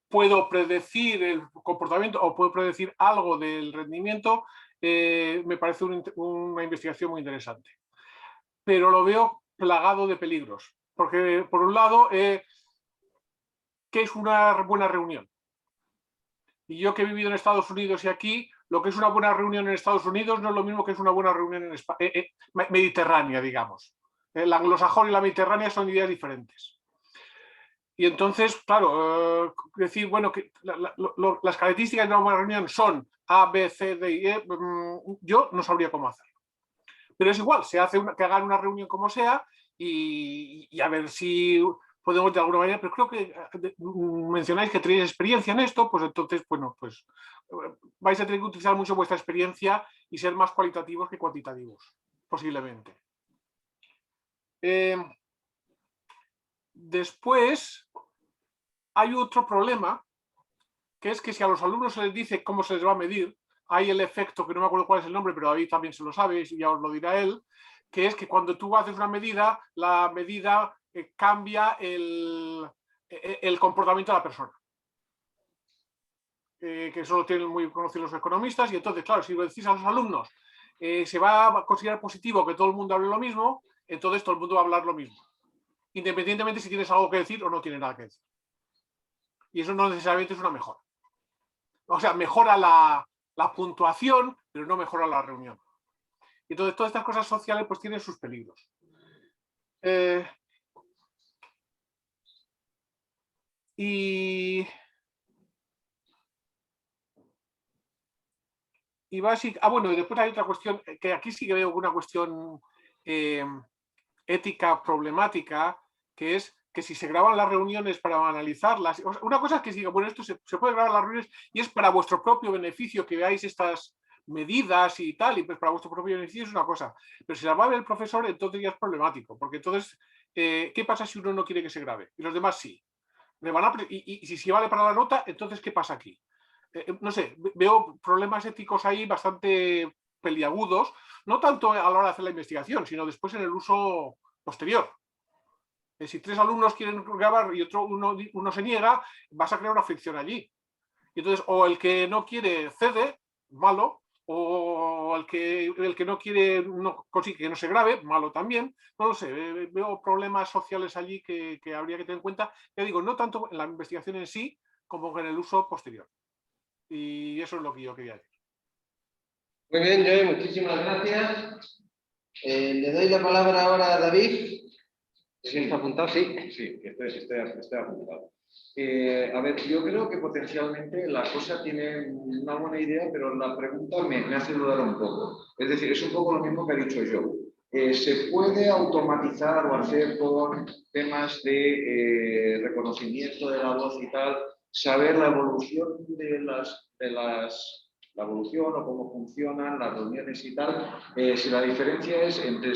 Speaker 14: puedo predecir el comportamiento o puedo predecir algo del rendimiento, me parece una investigación muy interesante. Pero lo veo plagado de peligros. Porque, por un lado, ¿qué es una buena reunión? Y yo que he vivido en Estados Unidos y aquí, lo que es una buena reunión en Estados Unidos no es lo mismo que es una buena reunión en mediterránea, digamos. El anglosajón y la mediterránea son ideas diferentes. Y entonces, claro, decir, bueno, que las características de una buena reunión son A, B, C, D y E, yo no sabría cómo hacerlo. Pero es igual, se hace que hagan una reunión como sea y a ver si podemos de alguna manera, pero creo que mencionáis que tenéis experiencia en esto, pues entonces, bueno, pues vais a tener que utilizar mucho vuestra experiencia y ser más cualitativos que cuantitativos, posiblemente. Después, hay otro problema, que es que si a los alumnos se les dice cómo se les va a medir, hay el efecto, que no me acuerdo cuál es el nombre, pero David también se lo sabe y ya os lo dirá él, que es que cuando tú haces una medida, la medida cambia el comportamiento de la persona. Que eso lo tienen muy conocidos los economistas, y entonces, claro, si lo decís a los alumnos, se va a considerar positivo que todo el mundo hable lo mismo, entonces todo el mundo va a hablar lo mismo, independientemente si tienes algo que decir o no tienes nada que decir. Y eso no necesariamente es una mejora. O sea, mejora la puntuación, pero no mejora la reunión. Y entonces todas estas cosas sociales pues tienen sus peligros. Y bueno, y después hay otra cuestión, que aquí sí que veo una cuestión ética problemática, que es que si se graban las reuniones para analizarlas, una cosa es que diga, bueno, esto se puede grabar las reuniones y es para vuestro propio beneficio que veáis estas medidas y tal, y pues para vuestro propio beneficio es una cosa, pero si las va a ver el profesor, entonces ya es problemático, porque entonces, ¿qué pasa si uno no quiere que se grabe? Y los demás sí. Y si vale para la nota, entonces, ¿qué pasa aquí? No sé, veo problemas éticos ahí bastante peliagudos, no tanto a la hora de hacer la investigación, sino después en el uso posterior. Si 3 alumnos quieren grabar y uno se niega, vas a crear una fricción allí. Y entonces, o el que no quiere cede, malo, o el que no quiere no consigue que no se grabe, malo también. No lo sé, veo problemas sociales allí que habría que tener en cuenta. Ya digo, no tanto en la investigación en sí, como en el uso posterior. Y eso es lo que yo quería decir.
Speaker 1: Muy bien, Joey, muchísimas gracias. Le doy la palabra ahora a David. ¿Sí está apuntado? Sí.
Speaker 12: Sí, estoy apuntado. A ver, yo creo que potencialmente la cosa tiene una buena idea, pero la pregunta me hace dudar un poco. Es decir, es un poco lo mismo que ha dicho yo. ¿Se puede automatizar o hacer con temas de reconocimiento de la voz y tal, saber la evolución la evolución o cómo funcionan las reuniones y tal? Si la diferencia es entre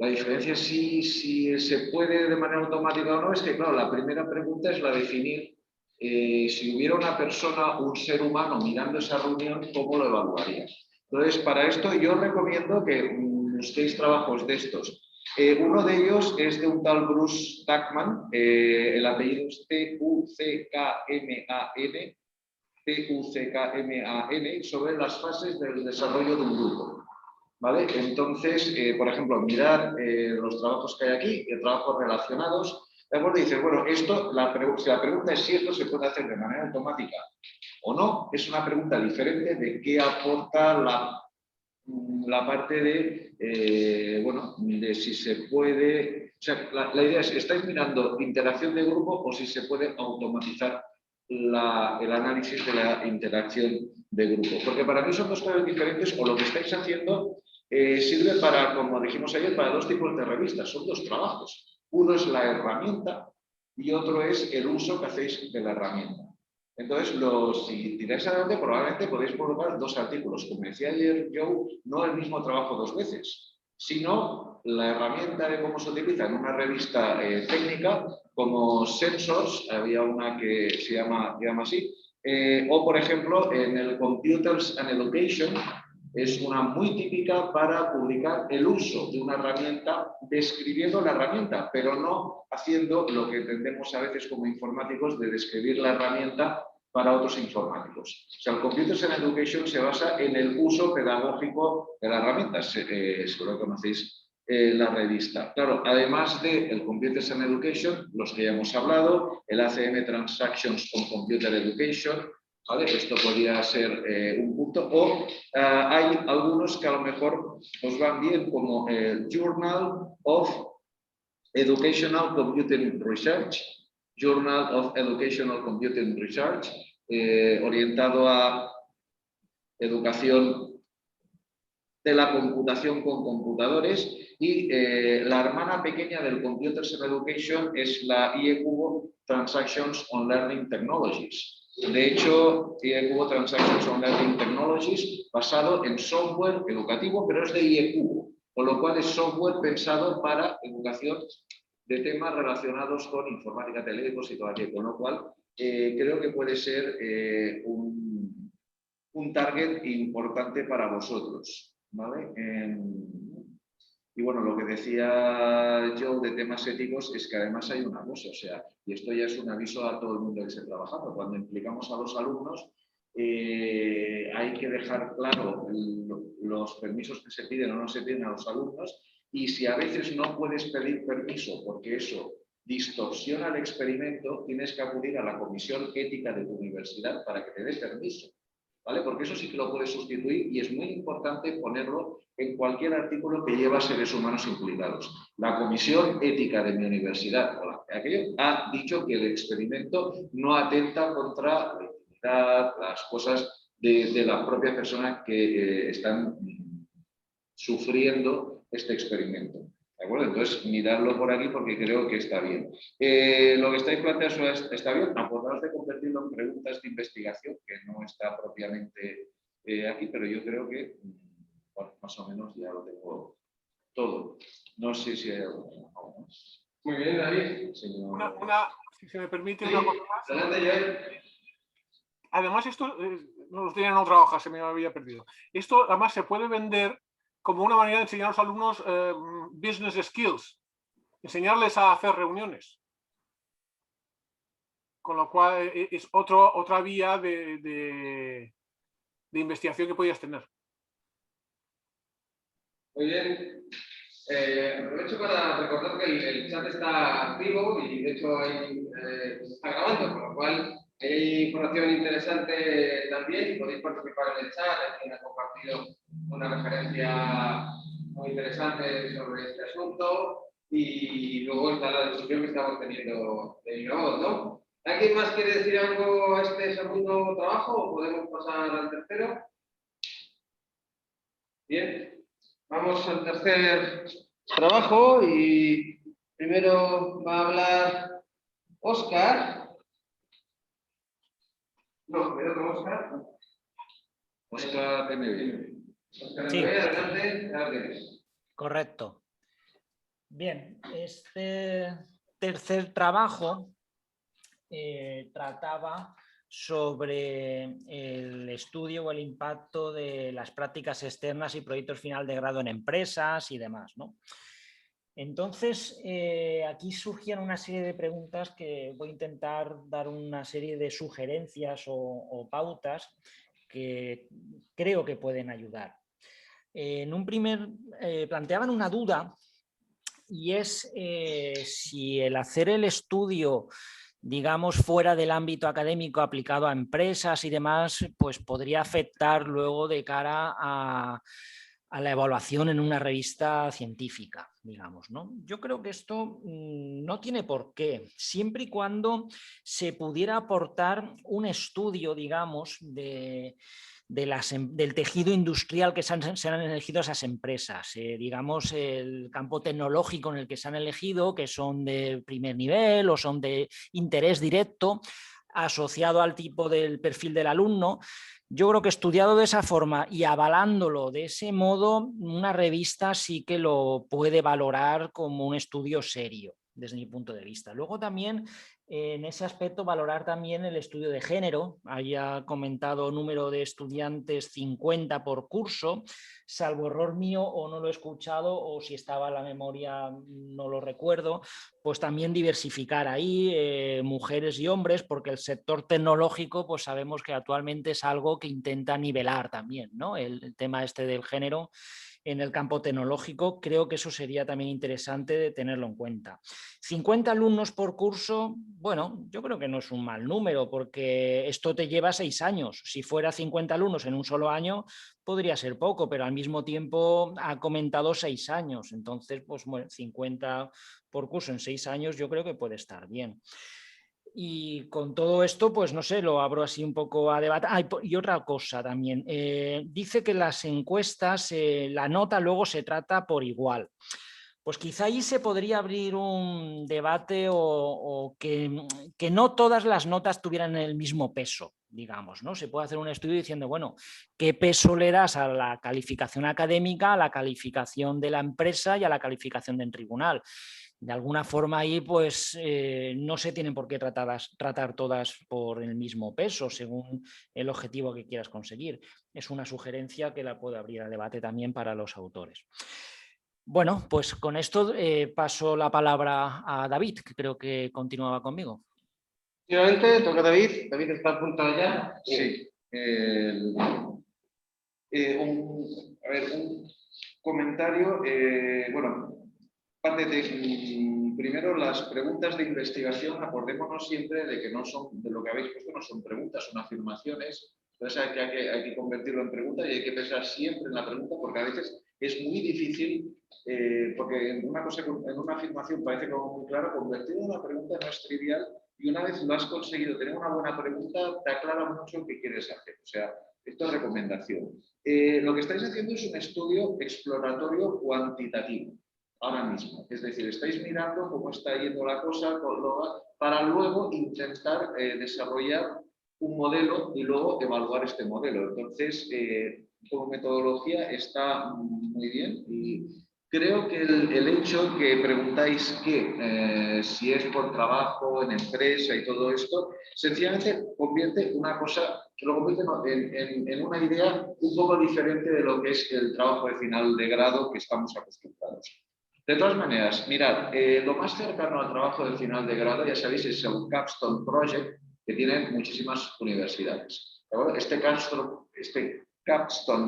Speaker 12: la diferencia si se puede de manera automática o no, es que, claro, la primera pregunta es la definir si hubiera una persona, un ser humano mirando esa reunión, ¿cómo lo evaluaría? Entonces, para esto yo recomiendo que busquéis trabajos de estos. Uno de ellos es de un tal Bruce Tuckman, el apellido es Tuckman, sobre las fases del desarrollo de un grupo. ¿Vale? Entonces, por ejemplo, mirar los trabajos que hay aquí, trabajos relacionados, ¿de acuerdo? Y dices, bueno, esto, si la pregunta es si esto se puede hacer de manera automática o no, es una pregunta diferente de qué aporta la parte de, bueno, de si se puede, o sea, la idea es, ¿estáis mirando interacción de grupo o si se puede automatizar el análisis de la interacción de grupo? Porque para mí son dos cosas diferentes, o lo que estáis haciendo sirve para, como dijimos ayer, para dos tipos de revistas, son dos trabajos. Uno es la herramienta y otro es el uso que hacéis de la herramienta. Entonces, si tiráis adelante, probablemente podéis colocar dos artículos. Como decía ayer Joe, no el mismo trabajo dos veces, sino la herramienta de cómo se utiliza en una revista técnica, como Sensors, había una que se llama así, o por ejemplo en el Computers and Education, es una muy típica para publicar el uso de una herramienta, describiendo la herramienta, pero no haciendo lo que entendemos a veces como informáticos de describir la herramienta para otros informáticos. O sea, el Computers and Education se basa en el uso pedagógico de la herramienta, seguro que conocéis la revista. Claro, además del Computers and Education, los que ya hemos hablado, el ACM Transactions on Computer Education, ¿vale? Esto podría ser un punto. O hay algunos que a lo mejor os van bien, como el Journal of Educational Computing Research, Journal of Educational Computing Research, orientado a educación de la computación con computadores, y la hermana pequeña del Computers and Education es la IECUBO Transactions on Learning Technologies. De hecho, IECUBO Transactions on Learning Technologies, basado en software educativo, pero es de IECUBO, con lo cual es software pensado para educación de temas relacionados con informática, telégrafos y todo aquello, con lo cual creo que puede ser un target importante para vosotros, ¿vale? Y bueno, lo que decía yo de temas éticos es que además hay una cosa, o sea, y esto ya es un aviso a todo el mundo que esté trabajando, cuando implicamos a los alumnos, hay que dejar claro los permisos que se piden o no se piden a los alumnos, y si a veces no puedes pedir permiso porque eso distorsiona el experimento, tienes que acudir a la comisión ética de tu universidad para que te dé permiso, ¿vale? Porque eso sí que lo puedes sustituir, y es muy importante ponerlo en cualquier artículo que lleva seres humanos implicados. La comisión ética de mi universidad aquello ha dicho que el experimento no atenta contra la intimidad, las cosas de la propia persona que están sufriendo este experimento. acuerdo? Entonces, miradlo por aquí porque creo que está bien. Lo que estáis planteando está bien. Acordaos de convertirlo en preguntas de investigación, que no está propiamente aquí, pero yo creo que bueno, más o menos ya lo tengo todo. No sé si hay algo más.
Speaker 1: Muy bien, David.
Speaker 12: Señor...
Speaker 14: Si se me permite una cosa más.
Speaker 1: Adelante, Joel.
Speaker 14: Además, esto no lo tenía en otra hoja, se me había perdido. Esto además se puede vender como una manera de enseñar a los alumnos business skills, enseñarles a hacer reuniones. Con lo cual es otra vía de investigación que podías tener.
Speaker 1: Muy bien. Aprovecho para recordar que el chat está activo y de hecho se está grabando, con lo cual hay información interesante también y podéis participar en el chat. Alguien ha compartido una referencia muy interesante sobre este asunto y luego está la discusión que estamos teniendo de Innovod, ¿no? ¿Alguien más quiere decir algo a este segundo trabajo o podemos pasar al tercero? Bien. Vamos al tercer trabajo y primero va a hablar Óscar. No, primero con Óscar.
Speaker 12: Óscar MB.
Speaker 1: Óscar
Speaker 10: Sí.
Speaker 1: MB, adelante.
Speaker 10: Correcto. Bien, este tercer trabajo trataba sobre el estudio o el impacto de las prácticas externas y proyectos final de grado en empresas y demás, ¿no? Entonces, aquí surgían una serie de preguntas que voy a intentar dar una serie de sugerencias o pautas que creo que pueden ayudar. En un planteaban una duda y es si el hacer el estudio, digamos, fuera del ámbito académico aplicado a empresas y demás, pues podría afectar luego de cara a la evaluación en una revista científica, digamos, ¿no? Yo creo que esto no tiene por qué, siempre y cuando se pudiera aportar un estudio, digamos, del tejido industrial que se han elegido esas empresas, digamos el campo tecnológico en el que se han elegido, que son de primer nivel o son de interés directo, asociado al tipo del perfil del alumno. Yo creo que estudiado de esa forma y avalándolo de ese modo, una revista sí que lo puede valorar como un estudio serio, desde mi punto de vista. Luego también, en ese aspecto, valorar también el estudio de género. Haya comentado número de estudiantes 50 por curso, salvo error mío o no lo he escuchado o si estaba en la memoria no lo recuerdo, pues también diversificar ahí mujeres y hombres, porque el sector tecnológico pues sabemos que actualmente es algo que intenta nivelar también, ¿no? El tema este del género en el campo tecnológico, creo que eso sería también interesante de tenerlo en cuenta. 50 alumnos por curso, bueno, yo creo que no es un mal número porque esto te lleva 6 años. Si fuera 50 alumnos en un solo año, podría ser poco, pero al mismo tiempo ha comentado 6 años. Entonces, pues bueno, 50 por curso en 6 años yo creo que puede estar bien. Y con todo esto, pues no sé, lo abro así un poco a debate. Y otra cosa también, dice que las encuestas, la nota luego se trata por igual. Pues quizá ahí se podría abrir un debate o que no todas las notas tuvieran el mismo peso, digamos, ¿no? Se puede hacer un estudio diciendo, bueno, ¿qué peso le das a la calificación académica, a la calificación de la empresa y a la calificación del tribunal? De alguna forma ahí pues no se tienen por qué tratar todas por el mismo peso según el objetivo que quieras conseguir. Es una sugerencia que la puedo abrir a debate también para los autores. Bueno, pues con esto paso la palabra a David, que creo que continuaba conmigo.
Speaker 1: Finalmente, toca a David. David está apuntado ya.
Speaker 12: Sí. Un comentario. Bueno, parte de primero las preguntas de investigación, acordémonos siempre de que no son, de lo que habéis puesto no son preguntas, son afirmaciones. Entonces hay que convertirlo en pregunta y hay que pensar siempre en la pregunta porque a veces es muy difícil, porque en una afirmación parece como muy claro, convertirlo en una pregunta no es trivial y una vez lo has conseguido tener una buena pregunta te aclara mucho qué quieres hacer. O sea, esto es recomendación. Lo que estáis haciendo es un estudio exploratorio cuantitativo. ahora mismo. Es decir, estáis mirando cómo está yendo la cosa para luego intentar desarrollar un modelo y luego evaluar este modelo. Entonces, como metodología está muy bien y creo que el hecho que preguntáis que si es por trabajo, en empresa y todo esto, sencillamente convierte una cosa, lo convierte en una idea un poco diferente de lo que es el trabajo de final de grado que estamos acostumbrados. De todas maneras, mirad, lo más cercano al trabajo de final de grado, ya sabéis, es el Capstone Project, que tienen muchísimas universidades. Este Capstone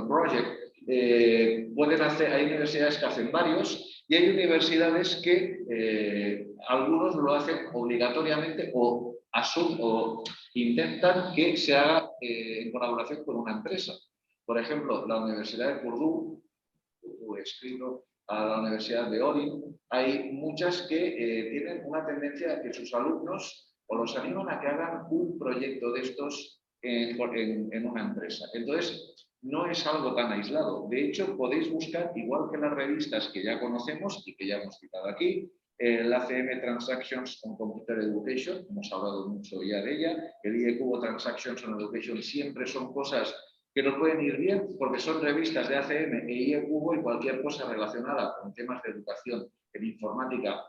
Speaker 12: Project hay universidades que hacen varios y hay universidades que algunos lo hacen obligatoriamente o intentan que se haga en colaboración con una empresa. Por ejemplo, la Universidad de Purdue, he escrito a la Universidad de Oregon, hay muchas que tienen una tendencia a que sus alumnos o los animan a que hagan un proyecto de estos en una empresa. Entonces, no es algo tan aislado. De hecho, podéis buscar, igual que las revistas que ya conocemos y que ya hemos citado aquí, el ACM Transactions on Computer Education, hemos hablado mucho ya de ella, el IECUBO Transactions on Education, siempre son cosas que nos pueden ir bien porque son revistas de ACM e IECUBO y cualquier cosa relacionada con temas de educación en informática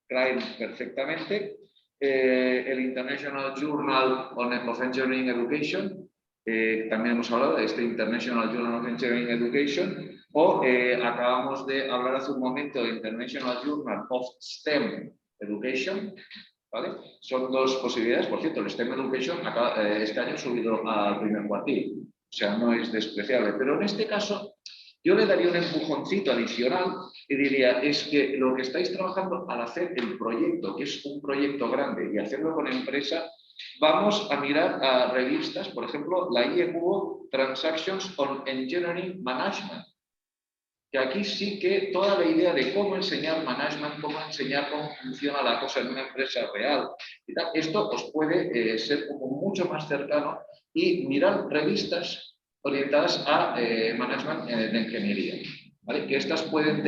Speaker 12: caen perfectamente. El International Journal of Engineering Education, también hemos hablado de este International Journal of Engineering Education, o acabamos de hablar hace un momento del International Journal of STEM Education, ¿vale? Son dos posibilidades. Por cierto, el STEM Education este año ha subido al primer cuartil, o sea, no es despreciable, pero en este caso yo le daría un empujoncito adicional y diría, es que lo que estáis trabajando al hacer el proyecto, que es un proyecto grande, y hacerlo con empresa, vamos a mirar a revistas, por ejemplo, la IECUBO Transactions on Engineering Management, que aquí sí que toda la idea de cómo enseñar management, cómo enseñar cómo funciona la cosa en una empresa real, y tal, esto os puede ser como mucho más cercano y mirar revistas orientadas a management de ingeniería, ¿vale? Que estas pueden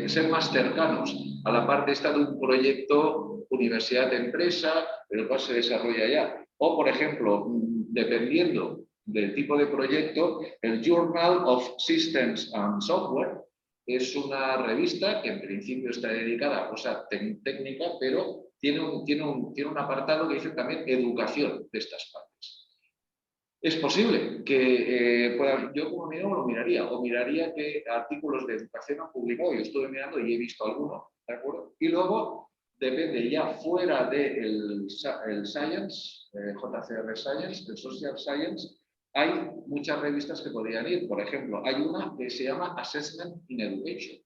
Speaker 12: ser más cercanos a la parte esta de un proyecto universidad-empresa, el cual se desarrolla ya. O, por ejemplo, dependiendo del tipo de proyecto, el Journal of Systems and Software es una revista que en principio está dedicada a cosas técnicas, pero tiene un apartado que dice también educación de estas partes. Es posible que yo como mínimo lo miraría, o miraría qué artículos de educación han publicado. Yo estuve mirando y he visto algunos, ¿de acuerdo? Y luego depende ya fuera del Science, JCR Science, el Social Science, hay muchas revistas que podrían ir. Por ejemplo, hay una que se llama Assessment in Education,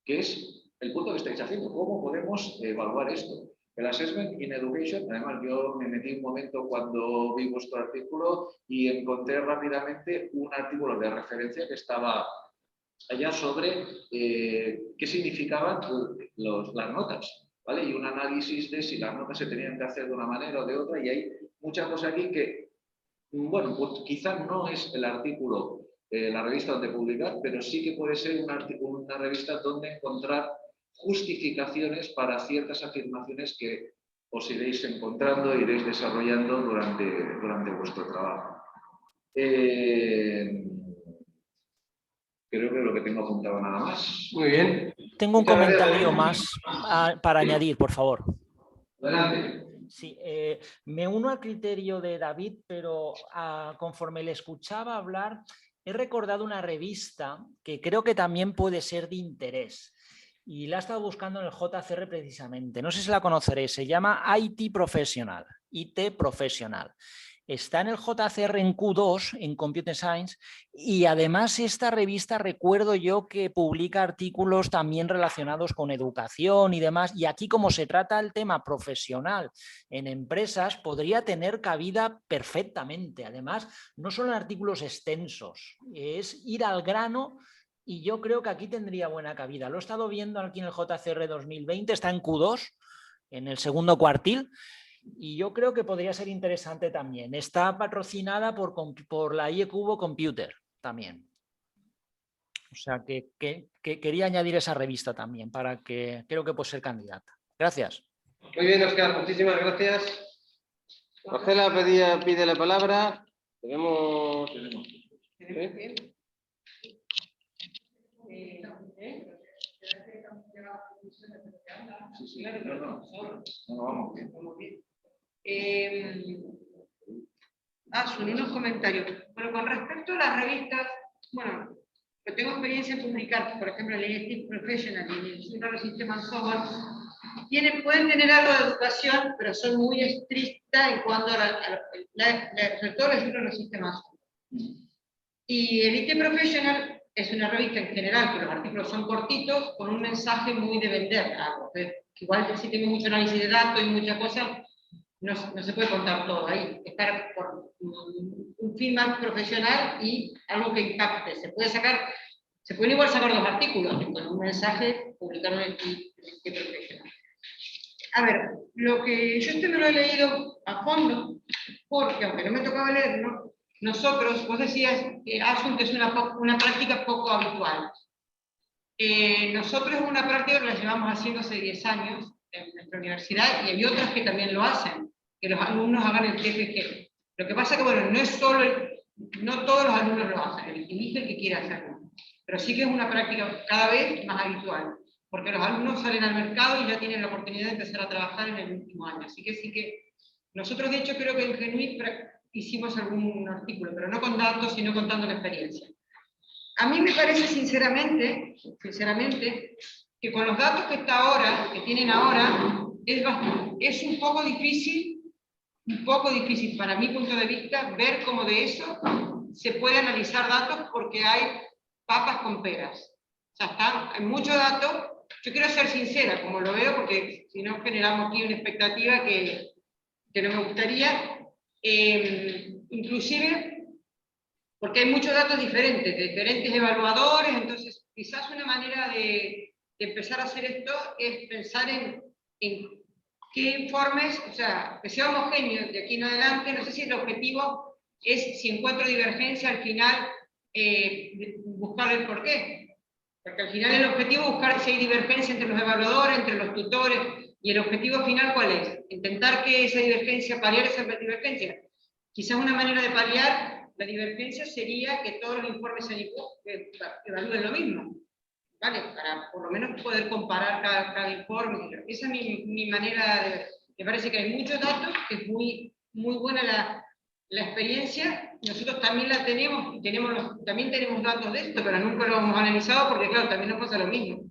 Speaker 12: que es el punto que estáis haciendo. ¿Cómo podemos evaluar esto? El Assessment in Education, además yo me metí un momento cuando vi vuestro artículo y encontré rápidamente un artículo de referencia que estaba allá sobre qué significaban las notas, ¿vale? Y un análisis de si las notas se tenían que hacer de una manera o de otra, y hay muchas cosas aquí que, bueno, pues quizás no es el artículo, la revista donde publicar, pero sí que puede ser una revista donde encontrar justificaciones para ciertas afirmaciones que os iréis encontrando e iréis desarrollando durante vuestro trabajo. Creo que lo que tengo apuntado nada más.
Speaker 1: Muy bien.
Speaker 10: Tengo un comentario más para añadir, por favor.
Speaker 1: Adelante.
Speaker 10: Sí, me uno al criterio de David, pero conforme le escuchaba hablar, he recordado una revista que creo que también puede ser de interés. Y la he estado buscando en el JCR precisamente. No sé si la conoceréis. Se llama IT Professional. Está en el JCR en Q2, en Computer Science, y además esta revista recuerdo yo que publica artículos también relacionados con educación y demás, y aquí como se trata el tema profesional en empresas, podría tener cabida perfectamente. Además, no son artículos extensos, es ir al grano. Y yo creo que aquí tendría buena cabida. Lo he estado viendo aquí en el JCR 2020, está en Q2, en el segundo cuartil, y yo creo que podría ser interesante también. Está patrocinada por la IECUBO Computer también. O sea que quería añadir esa revista también, para que creo que puede ser candidata. Gracias.
Speaker 1: Muy bien, Óscar, muchísimas gracias. Marcela pide la palabra. Tenemos. ¿Sí?
Speaker 12: Sí, no, vamos bien.
Speaker 11: Son unos comentarios. Bueno, con respecto a las revistas, bueno, yo tengo experiencia en publicar, por ejemplo, en el ESTIP Professional y en el Centro de Sistema Software, pueden tener algo de educación, pero son muy estrictas en cuanto a sobre todo los libros de los sistemas software. Y el IT Professional es una revista en general, que los artículos son cortitos, con un mensaje muy de vender algo. Igual si tengo mucho análisis de datos y muchas cosas, no se puede contar todo ahí. Estar por un fin más profesional y algo que impacte. Se pueden igual sacar 2 artículos, con un mensaje publicarlo en IT Professional. A ver, yo me lo he leído a fondo, porque aunque no me tocaba leerlo, nosotros, vos decías que Asun es una práctica poco habitual. Nosotros es una práctica que la llevamos haciendo hace 10 años en nuestra universidad y hay otras que también lo hacen, que los alumnos hagan el TFG. Lo que pasa es que, bueno, no todos los alumnos lo hacen, elige el que quiera hacerlo. Pero sí que es una práctica cada vez más habitual, porque los alumnos salen al mercado y ya tienen la oportunidad de empezar a trabajar en el último año. Así que sí que nosotros, de hecho, creo que en Genuit hicimos algún artículo, pero no con datos, sino contando la experiencia. A mí me parece sinceramente, que con los datos que tienen ahora, es un poco difícil para mi punto de vista, ver cómo de eso se puede analizar datos, porque hay papas con peras. O sea, hay mucho dato. Yo quiero ser sincera, como lo veo, porque si no generamos aquí una expectativa que no me gustaría. Inclusive porque hay muchos datos diferentes, de diferentes evaluadores, entonces quizás una manera de empezar a hacer esto es pensar en qué informes, o sea, que sea homogéneo de aquí en adelante. No sé si el objetivo es, si encuentro divergencia, al final buscar el porqué. Porque al final el objetivo es buscar si hay divergencia entre los evaluadores, entre los tutores, y el objetivo final ¿cuál es? Intentar que esa divergencia, paliar esa divergencia. Quizás una manera de paliar la divergencia sería que todos los informes evalúen lo mismo, ¿vale? Para por lo menos poder comparar cada informe. Esa es mi manera me parece que hay muchos datos, que es muy buena la experiencia. Nosotros también la tenemos, también tenemos datos de esto, pero nunca lo hemos analizado porque, claro, también nos pasa lo mismo.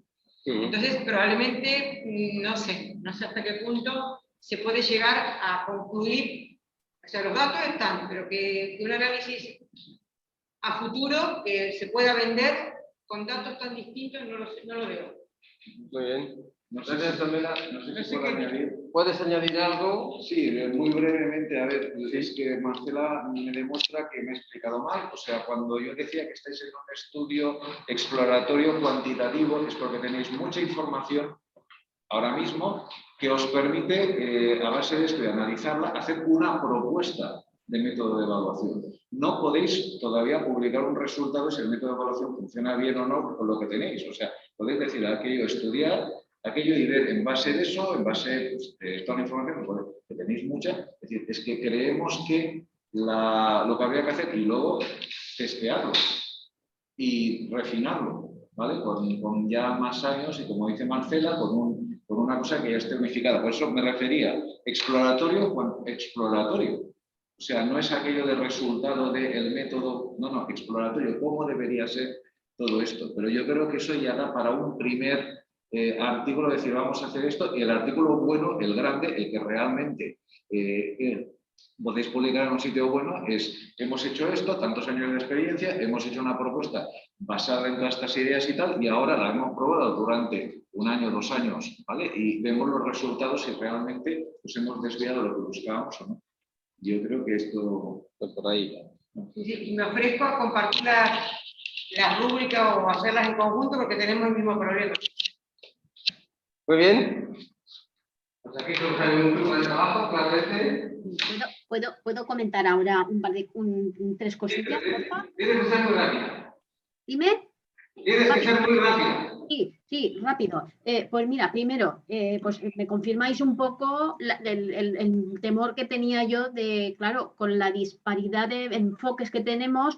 Speaker 11: Entonces, probablemente, no sé hasta qué punto se puede llegar a concluir. O sea, los datos están, pero que un análisis a futuro que se pueda vender con datos tan distintos, no lo veo.
Speaker 1: Muy bien.
Speaker 12: No sé si puedo añadir.
Speaker 1: ¿Puedes añadir algo?
Speaker 12: Sí, muy brevemente. A ver, es que Marcela me demuestra que me he explicado mal. O sea, cuando yo decía que estáis en un estudio exploratorio cuantitativo, es porque tenéis mucha información ahora mismo que os permite, a base de esto y analizarla, hacer una propuesta de método de evaluación. No podéis todavía publicar un resultado si el método de evaluación funciona bien o no con lo que tenéis. O sea, podéis decir aquello, estudiar aquello y ver en base de eso, en base pues, de toda la información que tenéis mucha. Es decir, es que creemos que lo que habría que hacer y luego testearlo y refinarlo, ¿vale? Con ya más años y, como dice Marcela, con una cosa que ya esté unificada. Por eso me refería exploratorio. O sea, no es aquello de resultado del método, no, exploratorio, cómo debería ser todo esto. Pero yo creo que eso ya da para un primer artículo, decir, vamos a hacer esto, y el artículo bueno, el grande, el que realmente podéis publicar en un sitio bueno, es, hemos hecho esto, tantos años de experiencia, hemos hecho una propuesta basada en todas estas ideas y tal, y ahora la hemos probado durante 1 año, 2 años, ¿vale? Y vemos los resultados si realmente pues, hemos desviado lo que buscábamos o no. Yo creo que esto es por ahí.
Speaker 11: Sí, y me ofrezco a compartir las rúbricas o hacerlas en conjunto porque tenemos el mismo problema.
Speaker 1: Muy bien. Pues aquí hay un grupo de trabajo, claramente.
Speaker 7: ¿Puedo comentar ahora 3 cosillas, por favor?
Speaker 1: Tienes que ser muy rápida.
Speaker 7: Dime.
Speaker 1: Tienes que ser muy rápido.
Speaker 7: Sí, rápido. Pues mira, primero, pues me confirmáis un poco el temor que tenía yo de, claro, con la disparidad de enfoques que tenemos,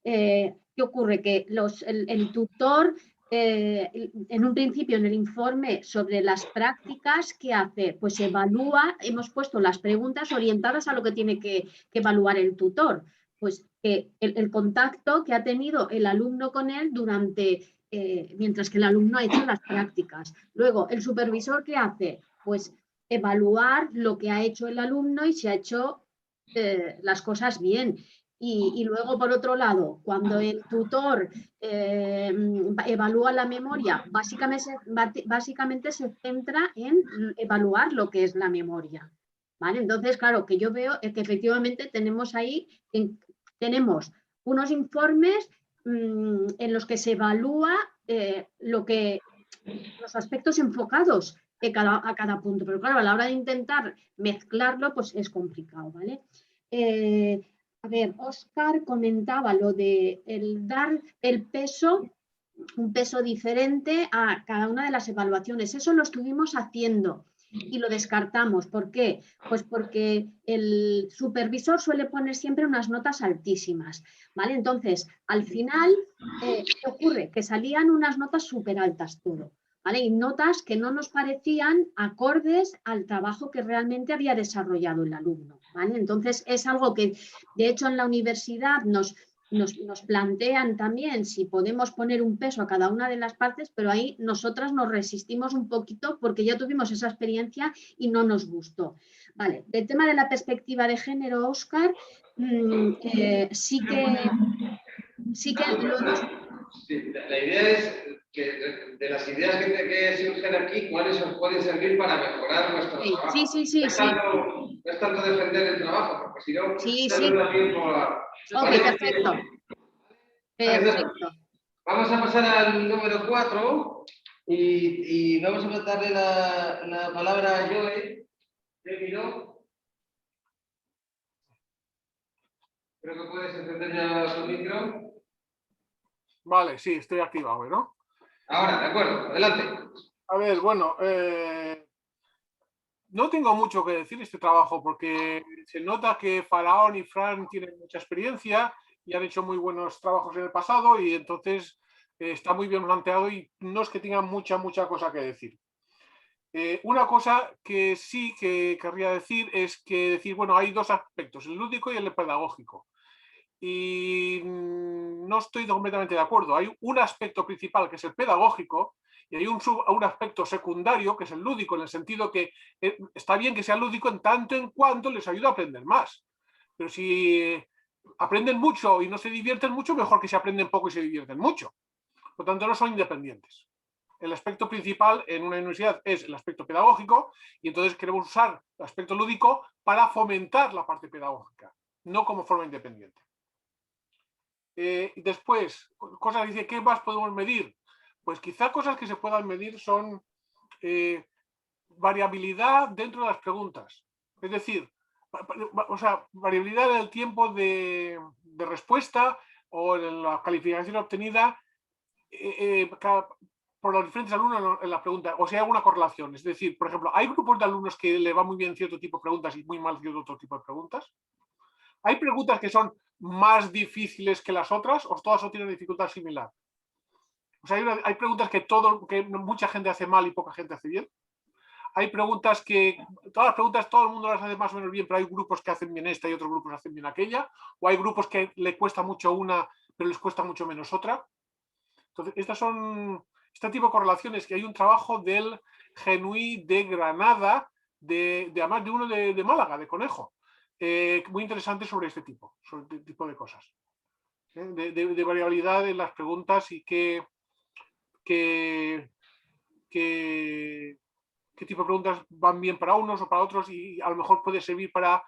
Speaker 7: ¿qué ocurre? Que el tutor, en un principio en el informe sobre las prácticas, ¿qué hace? Pues evalúa, hemos puesto las preguntas orientadas a lo que tiene que evaluar el tutor. Pues el contacto que ha tenido el alumno con él mientras que el alumno ha hecho las prácticas. Luego, ¿el supervisor qué hace? Pues evaluar lo que ha hecho el alumno y si ha hecho las cosas bien. Y luego, por otro lado, cuando el tutor evalúa la memoria, básicamente se centra en evaluar lo que es la memoria. ¿Vale? Entonces, claro, que yo veo que efectivamente tenemos ahí, tenemos unos informes en los que se evalúa los aspectos enfocados a cada punto. Pero claro, a la hora de intentar mezclarlo, pues es complicado, ¿vale? A ver, Óscar comentaba lo de dar el peso, un peso diferente a cada una de las evaluaciones. Eso lo estuvimos haciendo y lo descartamos. ¿Por qué? Pues porque el supervisor suele poner siempre unas notas altísimas, ¿vale? Entonces, al final, ¿qué ocurre? Que salían unas notas súper altas todo, ¿vale? Y notas que no nos parecían acordes al trabajo que realmente había desarrollado el alumno, ¿vale? Entonces, es algo que, de hecho, en la universidad nos plantean también si podemos poner un peso a cada una de las partes, pero ahí nosotras nos resistimos un poquito porque ya tuvimos esa experiencia y no nos gustó. Vale, del tema de la perspectiva de género, Óscar, sí que lo hemos...
Speaker 1: Sí, la idea es que de las ideas que surgen aquí, ¿cuáles os pueden servir para mejorar nuestro trabajo?
Speaker 7: Sí.
Speaker 1: No es tanto defender el trabajo, porque si no, no da tiempo a...
Speaker 7: Ok, perfecto. Perfecto.
Speaker 1: Vamos a pasar al número 4 y vamos a darle la palabra a Joe. Creo que puedes encender ya tu micro.
Speaker 14: Vale, sí, estoy activado, ¿no?
Speaker 1: Ahora, de acuerdo, adelante.
Speaker 14: A ver, bueno, no tengo mucho que decir de este trabajo porque se nota que Faraón y Fran tienen mucha experiencia y han hecho muy buenos trabajos en el pasado y entonces está muy bien planteado y no es que tengan mucha cosa que decir. Una cosa que sí que querría decir es que bueno, hay dos aspectos, el lúdico y el pedagógico. Y no estoy completamente de acuerdo. Hay un aspecto principal que es el pedagógico y hay un aspecto secundario que es el lúdico, en el sentido que está bien que sea lúdico en tanto en cuanto les ayuda a aprender más. Pero si aprenden mucho y no se divierten mucho, mejor que se aprenden poco y se divierten mucho. Por lo tanto, no son independientes. El aspecto principal en una universidad es el aspecto pedagógico y entonces queremos usar el aspecto lúdico para fomentar la parte pedagógica, no como forma independiente. Después, cosas, dice, ¿qué más podemos medir? Pues quizá cosas que se puedan medir son variabilidad dentro de las preguntas. Es decir, variabilidad en el tiempo de respuesta o en la calificación obtenida por los diferentes alumnos en la pregunta, o si hay alguna correlación. Es decir, por ejemplo, ¿hay grupos de alumnos que le va muy bien cierto tipo de preguntas y muy mal cierto otro tipo de preguntas? ¿Hay preguntas que son más difíciles que las otras o todas tienen dificultad similar? O sea, hay preguntas que mucha gente hace mal y poca gente hace bien. Hay preguntas que, todas las preguntas todo el mundo las hace más o menos bien, pero hay grupos que hacen bien esta y otros grupos hacen bien aquella. O hay grupos que le cuesta mucho una, pero les cuesta mucho menos otra. Entonces, este tipo de correlaciones, que hay un trabajo del GENUI de Granada, además de uno de Málaga, de Conejo. Muy interesante sobre este tipo de cosas, de variabilidad en las preguntas y qué tipo de preguntas van bien para unos o para otros y a lo mejor puede servir para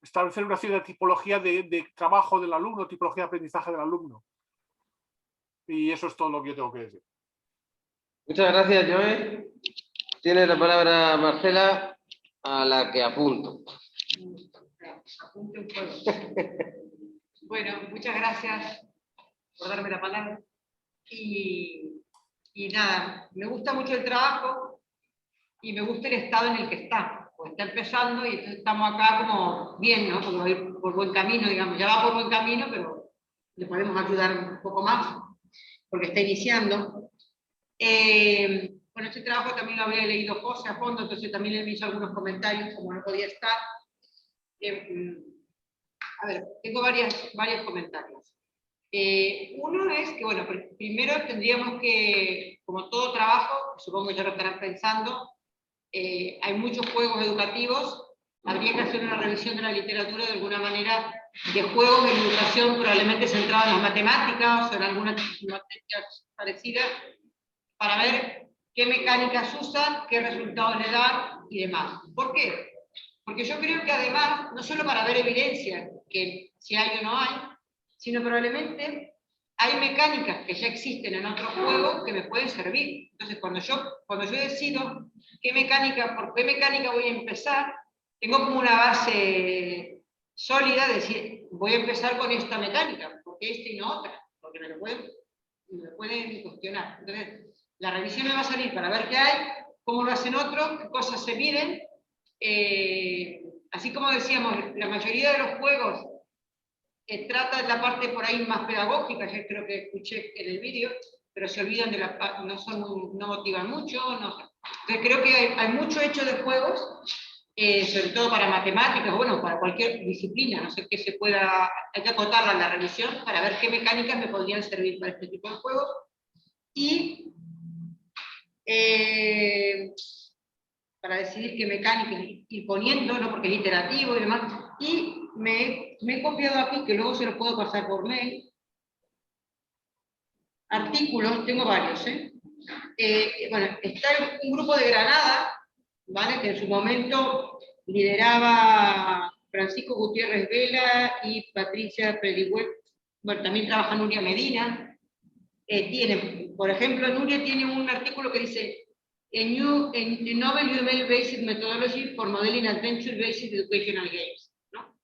Speaker 14: establecer una cierta tipología de trabajo del alumno, tipología de aprendizaje del alumno. Y eso es todo lo que yo tengo que decir.
Speaker 1: Muchas gracias, Joe. Tiene la palabra Marcela, a la que apunto.
Speaker 11: Apunte un poco. Bueno, muchas gracias por darme la palabra. y nada, me gusta mucho el trabajo y me gusta el estado en el que está. Pues está empezando y entonces estamos acá como bien, ¿no? Como ir por buen camino, digamos. Ya va por buen camino, pero le podemos ayudar un poco más, porque está iniciando. Bueno, este trabajo también lo había leído José a fondo, entonces también le hizo algunos comentarios, como no podía estar. A ver, tengo varios comentarios. Uno es que, bueno, primero tendríamos que, como todo trabajo, supongo que ya lo estarán pensando, hay muchos juegos educativos, habría que hacer una revisión de la literatura de alguna manera de juegos de educación probablemente centrados en las matemáticas o en algunas materias parecidas, para ver qué mecánicas usan, qué resultados le dan y demás. ¿Por qué? Porque yo creo que además, no solo para ver evidencia, que si hay o no hay, sino probablemente hay mecánicas que ya existen en otros juegos que me pueden servir. Entonces, cuando yo decido por qué mecánica voy a empezar, tengo como una base sólida de decir, voy a empezar con esta mecánica, porque esta y no otra, porque me lo pueden cuestionar. Entonces, la revisión me va a salir para ver qué hay, cómo lo hacen otros, qué cosas se miden. Así como decíamos, la mayoría de los juegos trata de la parte por ahí más pedagógica, ya creo que escuché en el vídeo, pero se olvidan de no motivan mucho. Entonces creo que hay mucho hecho de juegos, sobre todo para matemáticas, bueno, para cualquier disciplina, no sé qué se pueda, hay que acotarla en la revisión para ver qué mecánicas me podrían servir para este tipo de juegos. Y para decidir qué mecánicas ir poniendo, ¿no? Porque es iterativo y demás. Y me he copiado aquí, que luego se los puedo pasar por mail, artículos, tengo varios, bueno, está un grupo de Granada, ¿vale? Que en su momento lideraba Francisco Gutiérrez Vela y Patricia Predihuet. Bueno, también trabaja Nuria Medina. Por ejemplo, Nuria tiene un artículo que dice A Novel UML-Based Methodology for Modeling Adventure-Based Educational Games, ¿no?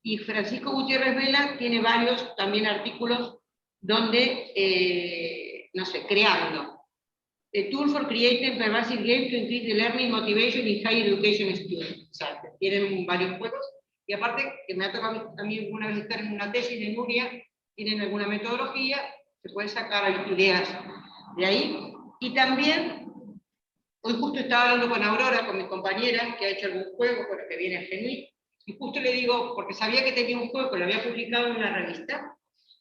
Speaker 11: Y Francisco Gutiérrez Vela tiene varios también artículos donde, no sé, creando. The Tool for Creating Pervasive Games to Increase the Learning Motivation in Higher Education Students. O sea, tienen varios juegos. Y aparte, que me ha tocado a mí alguna vez estar en una tesis de Nuria, tienen alguna metodología, se pueden sacar ideas de ahí. Y también, hoy justo estaba hablando con Aurora, con mi compañera, que ha hecho algún juego, con el que viene a Genuí, y justo le digo, porque sabía que tenía un juego que lo había publicado en una revista,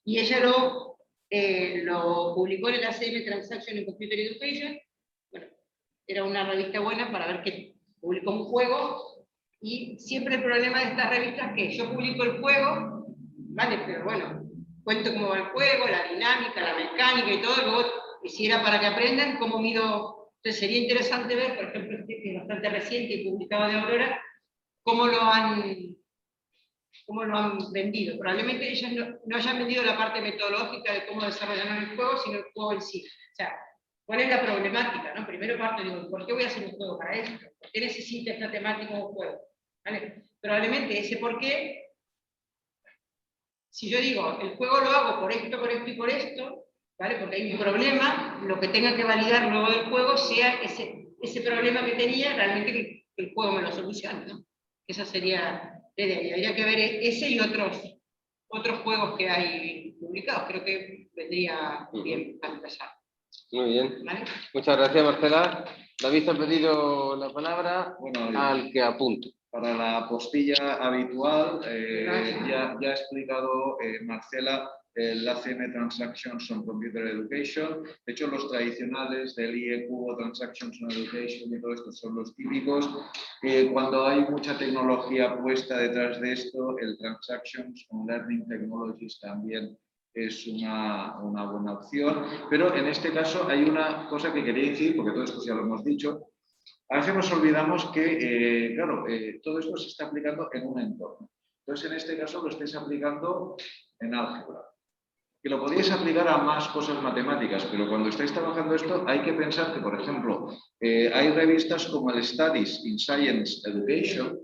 Speaker 11: y ella lo publicó en el ACM Transaction in Computer Education. Bueno, era una revista buena para ver que publicó un juego, y siempre el problema de estas revistas es que yo publico el juego, vale, pero bueno, cuento cómo va el juego, la dinámica, la mecánica y todo, y luego, y si era para que aprendan, cómo mido. Entonces sería interesante ver, por ejemplo, este que es bastante reciente y publicado de Aurora, cómo lo han vendido. Probablemente ellos no hayan vendido la parte metodológica de cómo desarrollar el juego, sino el juego en sí. O sea, ¿cuál es la problemática? ¿No? Primero parto y digo, ¿por qué voy a hacer un juego para esto? ¿Por qué necesita esta temática un juego? ¿Vale? Probablemente ese por qué, si yo digo, el juego lo hago por esto y por esto, ¿vale? Porque hay un problema, lo que tenga que validar luego del juego sea ese problema que tenía, realmente que el juego me lo solucione, ¿no? Esa sería la idea. Y habría que ver ese y otros juegos que hay publicados. Creo que vendría bien para empezar.
Speaker 1: Muy bien.
Speaker 11: ¿Vale?
Speaker 1: Muchas gracias, Marcela. David ha pedido la palabra, al que apunto.
Speaker 12: Para la postilla habitual, ya ha explicado Marcela el ACM Transactions on Computer Education. De hecho, los tradicionales del IEQ o Transactions on Education y todo esto son los típicos. Cuando hay mucha tecnología puesta detrás de esto, el Transactions on Learning Technologies también es una buena opción. Pero en este caso hay una cosa que quería decir, porque todo esto ya lo hemos dicho. A veces nos olvidamos que, claro, todo esto se está aplicando en un entorno. Entonces, en este caso lo estáis aplicando en álgebra. Que lo podéis aplicar a más cosas matemáticas, pero cuando estáis trabajando esto hay que pensar que, por ejemplo, hay revistas como el Studies in Science Education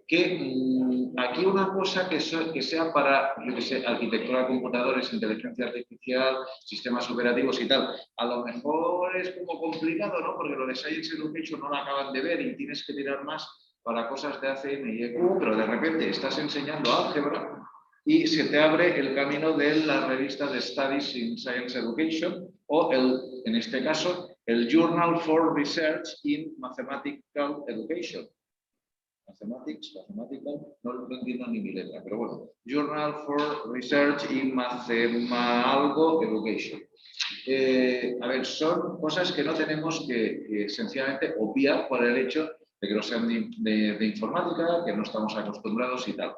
Speaker 12: que aquí una cosa que sea para, yo que sé, arquitectura de computadores, inteligencia artificial, sistemas operativos y tal, a lo mejor es como complicado, ¿no? Porque lo de Science Education no lo acaban de ver y tienes que tirar más para cosas de ACM y EQ, pero de repente estás enseñando álgebra y se te abre el camino de las revistas de Studies in Science Education o, en este caso, el Journal for Research in Mathematical Education. Mathematical, no entiendo ni mi letra, pero bueno, Journal for Research in Mathematical Education. A ver, son cosas que no tenemos que sencillamente obviar por el hecho de que no sean de informática, que no estamos acostumbrados y tal.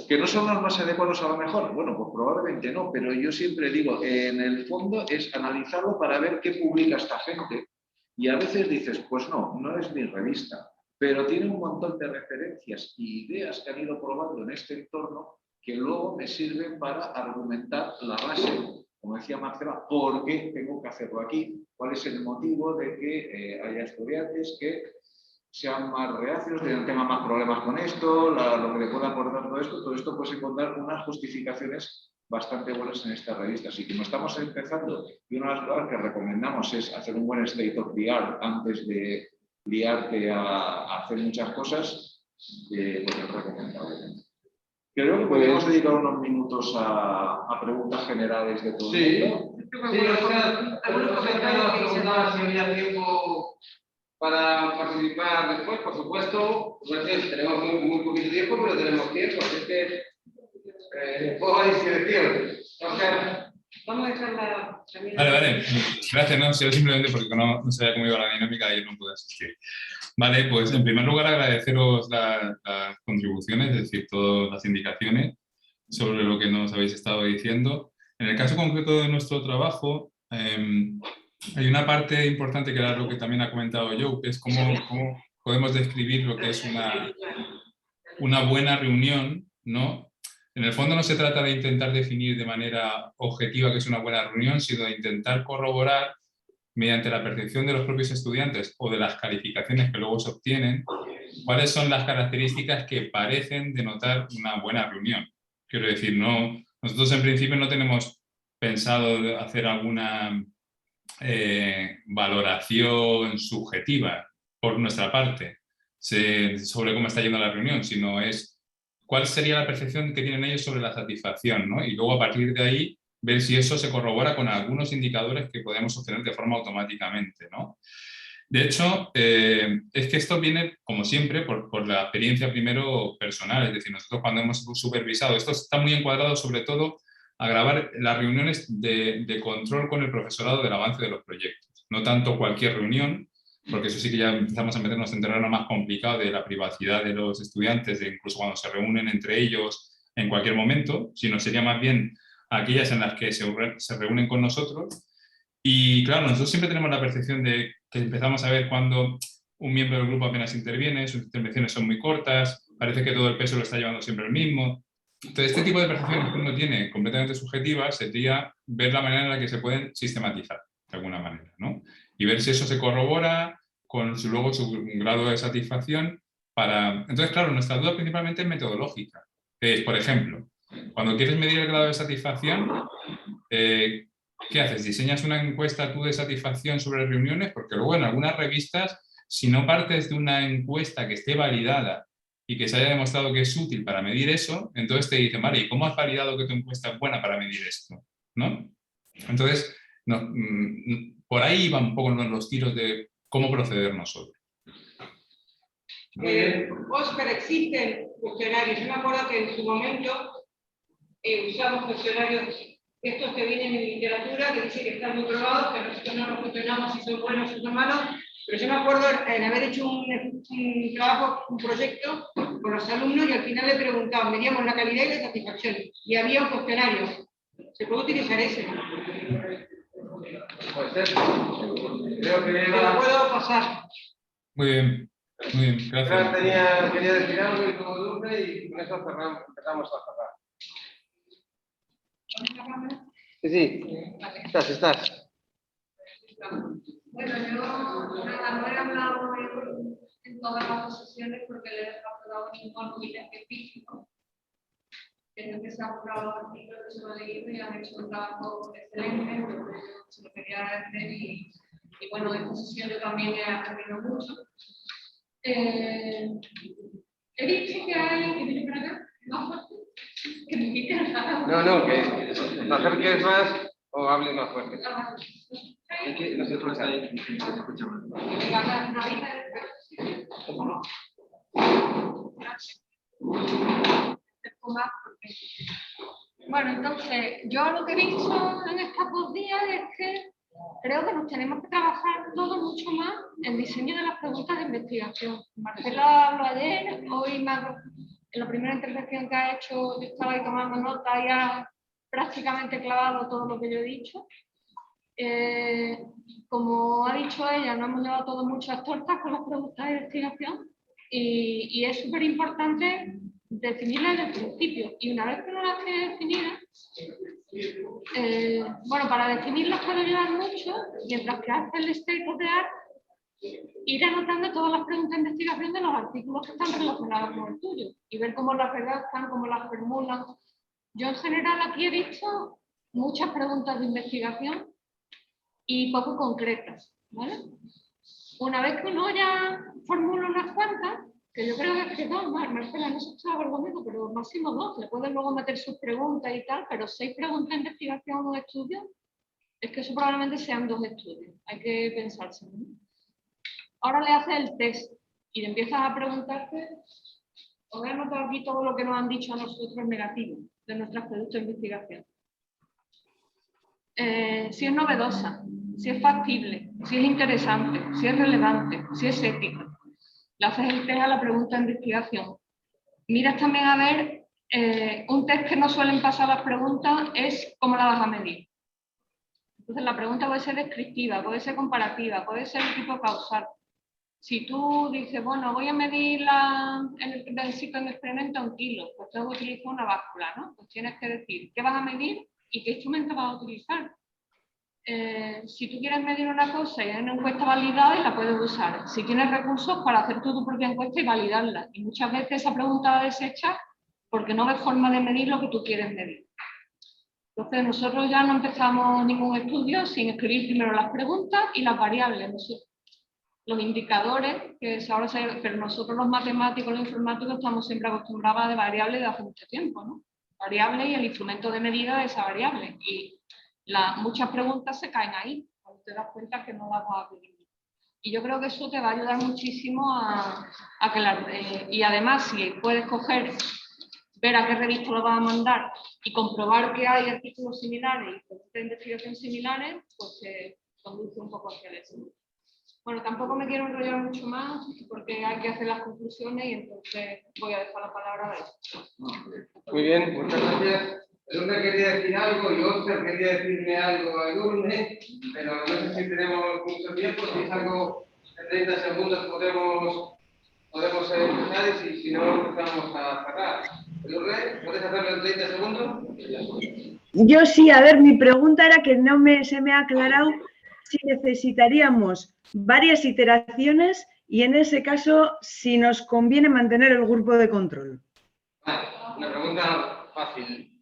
Speaker 12: ¿Que no son los más adecuados a lo mejor? Bueno, pues probablemente no, pero yo siempre digo, en el fondo es analizarlo para ver qué publica esta gente y a veces dices, pues no es mi revista, pero tiene un montón de referencias y ideas que han ido probando en este entorno que luego me sirven para argumentar la base, como decía Marcela, por qué tengo que hacerlo aquí, cuál es el motivo de que haya estudiantes que sean más reacios, tengan más problemas con esto, lo que le pueda aportar todo esto puedes encontrar unas justificaciones bastante buenas en esta revista. Así que como estamos empezando y una de las cosas que recomendamos es hacer un buen state of the art antes de liarte a hacer muchas cosas, pues es recomendable. Creo que podríamos dedicar unos minutos a preguntas generales de todo esto.
Speaker 1: Sí, algunos comentarios preguntaban si había tiempo para participar después, por supuesto. Tenemos muy poquito tiempo, pero tenemos tiempo, así que poco discreción. O sea,
Speaker 11: vamos a dejarla también.
Speaker 4: Vale. Gracias, no, solo simplemente porque no sabía cómo iba la dinámica y no pude asistir. Vale, pues en primer lugar agradeceros las contribuciones, es decir, todas las indicaciones sobre lo que nos habéis estado diciendo. En el caso concreto de nuestro trabajo, hay una parte importante que era lo que también ha comentado Joe, que es cómo podemos describir lo que es una buena reunión, ¿no? En el fondo no se trata de intentar definir de manera objetiva qué es una buena reunión, sino de intentar corroborar mediante la percepción de los propios estudiantes o de las calificaciones que luego se obtienen, cuáles son las características que parecen denotar una buena reunión. Quiero decir, nosotros en principio no tenemos pensado hacer alguna valoración subjetiva por nuestra parte sobre cómo está yendo la reunión, sino es cuál sería la percepción que tienen ellos sobre la satisfacción, ¿no? Y luego a partir de ahí ver si eso se corrobora con algunos indicadores que podemos obtener de forma automáticamente, ¿no? De hecho, es que esto viene, como siempre, por la experiencia primero personal. Es decir, nosotros cuando hemos supervisado, esto está muy encuadrado sobre todo a grabar las reuniones de control con el profesorado del avance de los proyectos. No tanto cualquier reunión, porque eso sí que ya empezamos a meternos en terreno más complicado de la privacidad de los estudiantes, de incluso cuando se reúnen entre ellos en cualquier momento, sino sería más bien aquellas en las que se reúnen con nosotros. Y claro, nosotros siempre tenemos la percepción de que empezamos a ver cuando un miembro del grupo apenas interviene, sus intervenciones son muy cortas, parece que todo el peso lo está llevando siempre el mismo. Entonces, este tipo de percepciones que uno tiene completamente subjetivas sería ver la manera en la que se pueden sistematizar, de alguna manera, ¿no? Y ver si eso se corrobora con luego su grado de satisfacción. Entonces, claro, nuestra duda principalmente es metodológica. Es, por ejemplo, cuando quieres medir el grado de satisfacción, ¿qué haces? ¿Diseñas una encuesta tú de satisfacción sobre reuniones? Porque luego en algunas revistas, si no partes de una encuesta que esté validada y que se haya demostrado que es útil para medir eso, entonces te dicen, vale, ¿y cómo has validado que tu encuesta es buena para medir esto? ¿No? Entonces, por ahí van un poco los tiros de cómo proceder nosotros.
Speaker 11: Oscar, existen cuestionarios. Yo me acuerdo que en su momento usamos cuestionarios estos que vienen en literatura, que dicen que están muy probados, que nosotros no nos cuestionamos si son buenos o son malos, pero yo me acuerdo en haber hecho un trabajo, un proyecto con los alumnos y al final le preguntaban, medíamos la calidad y la satisfacción, y había un cuestionario. ¿Se puede utilizar ese?
Speaker 1: Puede ser. Creo que
Speaker 11: te lo puedo pasar.
Speaker 4: Muy bien, gracias.
Speaker 1: Quería decir algo y como duda y con eso empezamos a cerrar. Sí, estás.
Speaker 15: Bueno, yo nada, no he hablado en todas las sesiones porque le he dejado ningún comité específico.
Speaker 11: que se ha currado los artículos que se lo he leído y han hecho un trabajo excelente, se lo quería agradecer y bueno, de esta sesión yo también he aprendido mucho. He dicho que hay, que viene para acá, más fuerte, que me inviten a...
Speaker 1: No, que te acerques más o hables más fuerte. Es que no se escucha.
Speaker 11: Bueno, entonces, yo lo que he dicho en estos 2 días es que creo que nos tenemos que trabajar todo mucho más en diseño de las preguntas de investigación. Marcela habló ayer, hoy en la primera intervención que ha hecho, yo estaba ahí tomando nota y ha prácticamente clavado todo lo que yo he dicho. Como ha dicho ella, nos hemos llevado todo muchas tortas con las preguntas de investigación y es súper importante definirlas desde el principio. Y una vez que uno las tiene definidas, bueno, para definirlas puede ayudar mucho, mientras que hace el state of the art, ir anotando todas las preguntas de investigación de los artículos que están relacionados con el tuyo y ver cómo las redactan, cómo las formulan. Yo en general aquí he visto muchas preguntas de investigación y poco concretas, ¿vale? Una vez que uno ya formula unas cuantas, que yo creo que es 2, Marcela, no sé si está de acuerdo conmigo, pero máximo 2, le pueden luego meter sus preguntas y tal, pero 6 preguntas de investigación o estudios, es que eso probablemente sean 2 estudios, hay que pensárselo, ¿no? Ahora le haces el test y le empiezas a preguntarte, os he anotado aquí todo lo que nos han dicho a nosotros negativo de nuestras preguntas de investigación. Si es novedosa, si es factible, si es interesante, si es relevante, si es ética. Le haces el test a la pregunta de investigación. Miras también a ver, un test que no suelen pasar las preguntas es cómo la vas a medir. Entonces la pregunta puede ser descriptiva, puede ser comparativa, puede ser de tipo causal. Si tú dices, bueno, voy a medir el densito en el experimento en kilos, pues tengo que utilizar una báscula, ¿no? Pues tienes que decir qué vas a medir y qué instrumento vas a utilizar. Si tú quieres medir una cosa y hay una encuesta validada, la puedes usar. Si tienes recursos para hacer tú tu propia encuesta y validarla. Y muchas veces esa pregunta la desechas porque no ves forma de medir lo que tú quieres medir. Entonces nosotros ya no empezamos ningún estudio sin escribir primero las preguntas y las variables. Los indicadores, pero nosotros los matemáticos, los informáticos, estamos siempre acostumbrados a de variables de hace mucho tiempo, ¿no? Variables y el instrumento de medida de esa variable. Y muchas preguntas se caen ahí, cuando te das cuenta que no las vas a pedir. Y yo creo que eso te va a ayudar muchísimo a que y además, si puedes coger, ver a qué revista lo vas a mandar y comprobar que hay artículos similares y preguntas de investigación similares, pues te conduce un poco hacia eso. Bueno, tampoco me quiero enrollar mucho más porque hay que hacer las conclusiones y entonces voy a dejar la palabra a él.
Speaker 1: Muy bien, muchas gracias. Edurne quería decir algo y Óscar quería decirme algo a Edurne, pero no sé si tenemos mucho tiempo, si es algo de 30 segundos podemos empezar y si no empezamos a cerrar. Edurne, ¿puedes hacerlo en 30 segundos?
Speaker 3: Yo sí, a ver, mi pregunta era que se me ha aclarado si necesitaríamos varias iteraciones y en ese caso si nos conviene mantener el grupo de control.
Speaker 1: Vale, una pregunta fácil,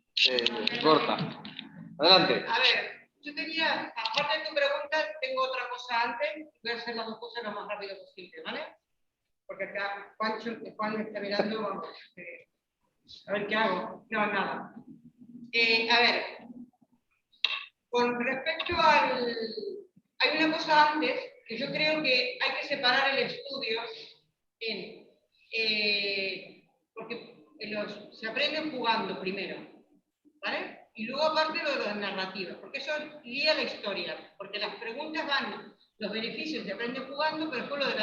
Speaker 1: corta. Adelante.
Speaker 11: A ver, yo tenía, aparte de tu pregunta, tengo otra cosa antes. Voy a hacer las 2 cosas lo más rápido posible, ¿vale? Porque acá Juan me está mirando, vamos, a ver qué hago. No, nada. A ver, con respecto al... Hay una cosa antes que yo creo que hay que separar el estudio en... porque se aprende jugando primero, ¿vale? Y luego aparte lo de las narrativas, porque eso guía la historia, porque las preguntas van, los beneficios se aprende jugando, pero después lo de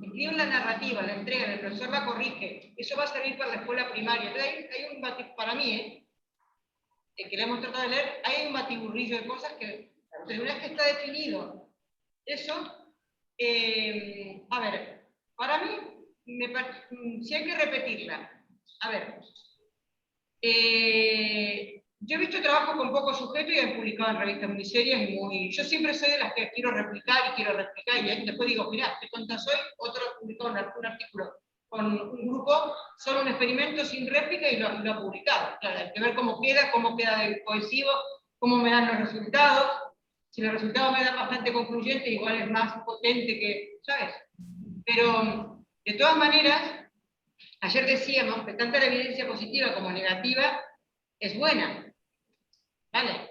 Speaker 11: escriben la narrativa, la entrega, el profesor la corrige, eso va a servir para la escuela primaria. Entonces hay un para mí, que le hemos tratado de leer, hay un batiburrillo de cosas que, pero una vez que está definido eso, a ver, para mí, si hay que repetirla, a ver, yo he visto trabajo con pocos sujetos y he publicado en revistas muy serias y muy... Yo siempre soy de las que quiero replicar y después digo, mira, te cuentas hoy, otro publicó un artículo con un grupo, solo un experimento sin réplica y lo ha publicado. Claro, hay que ver cómo queda de cohesivo, cómo me dan los resultados. Si los resultados me dan bastante concluyentes, igual es más potente que, ¿sabes? Pero, de todas maneras, ayer decíamos que tanto la evidencia positiva como negativa es buena, ¿vale?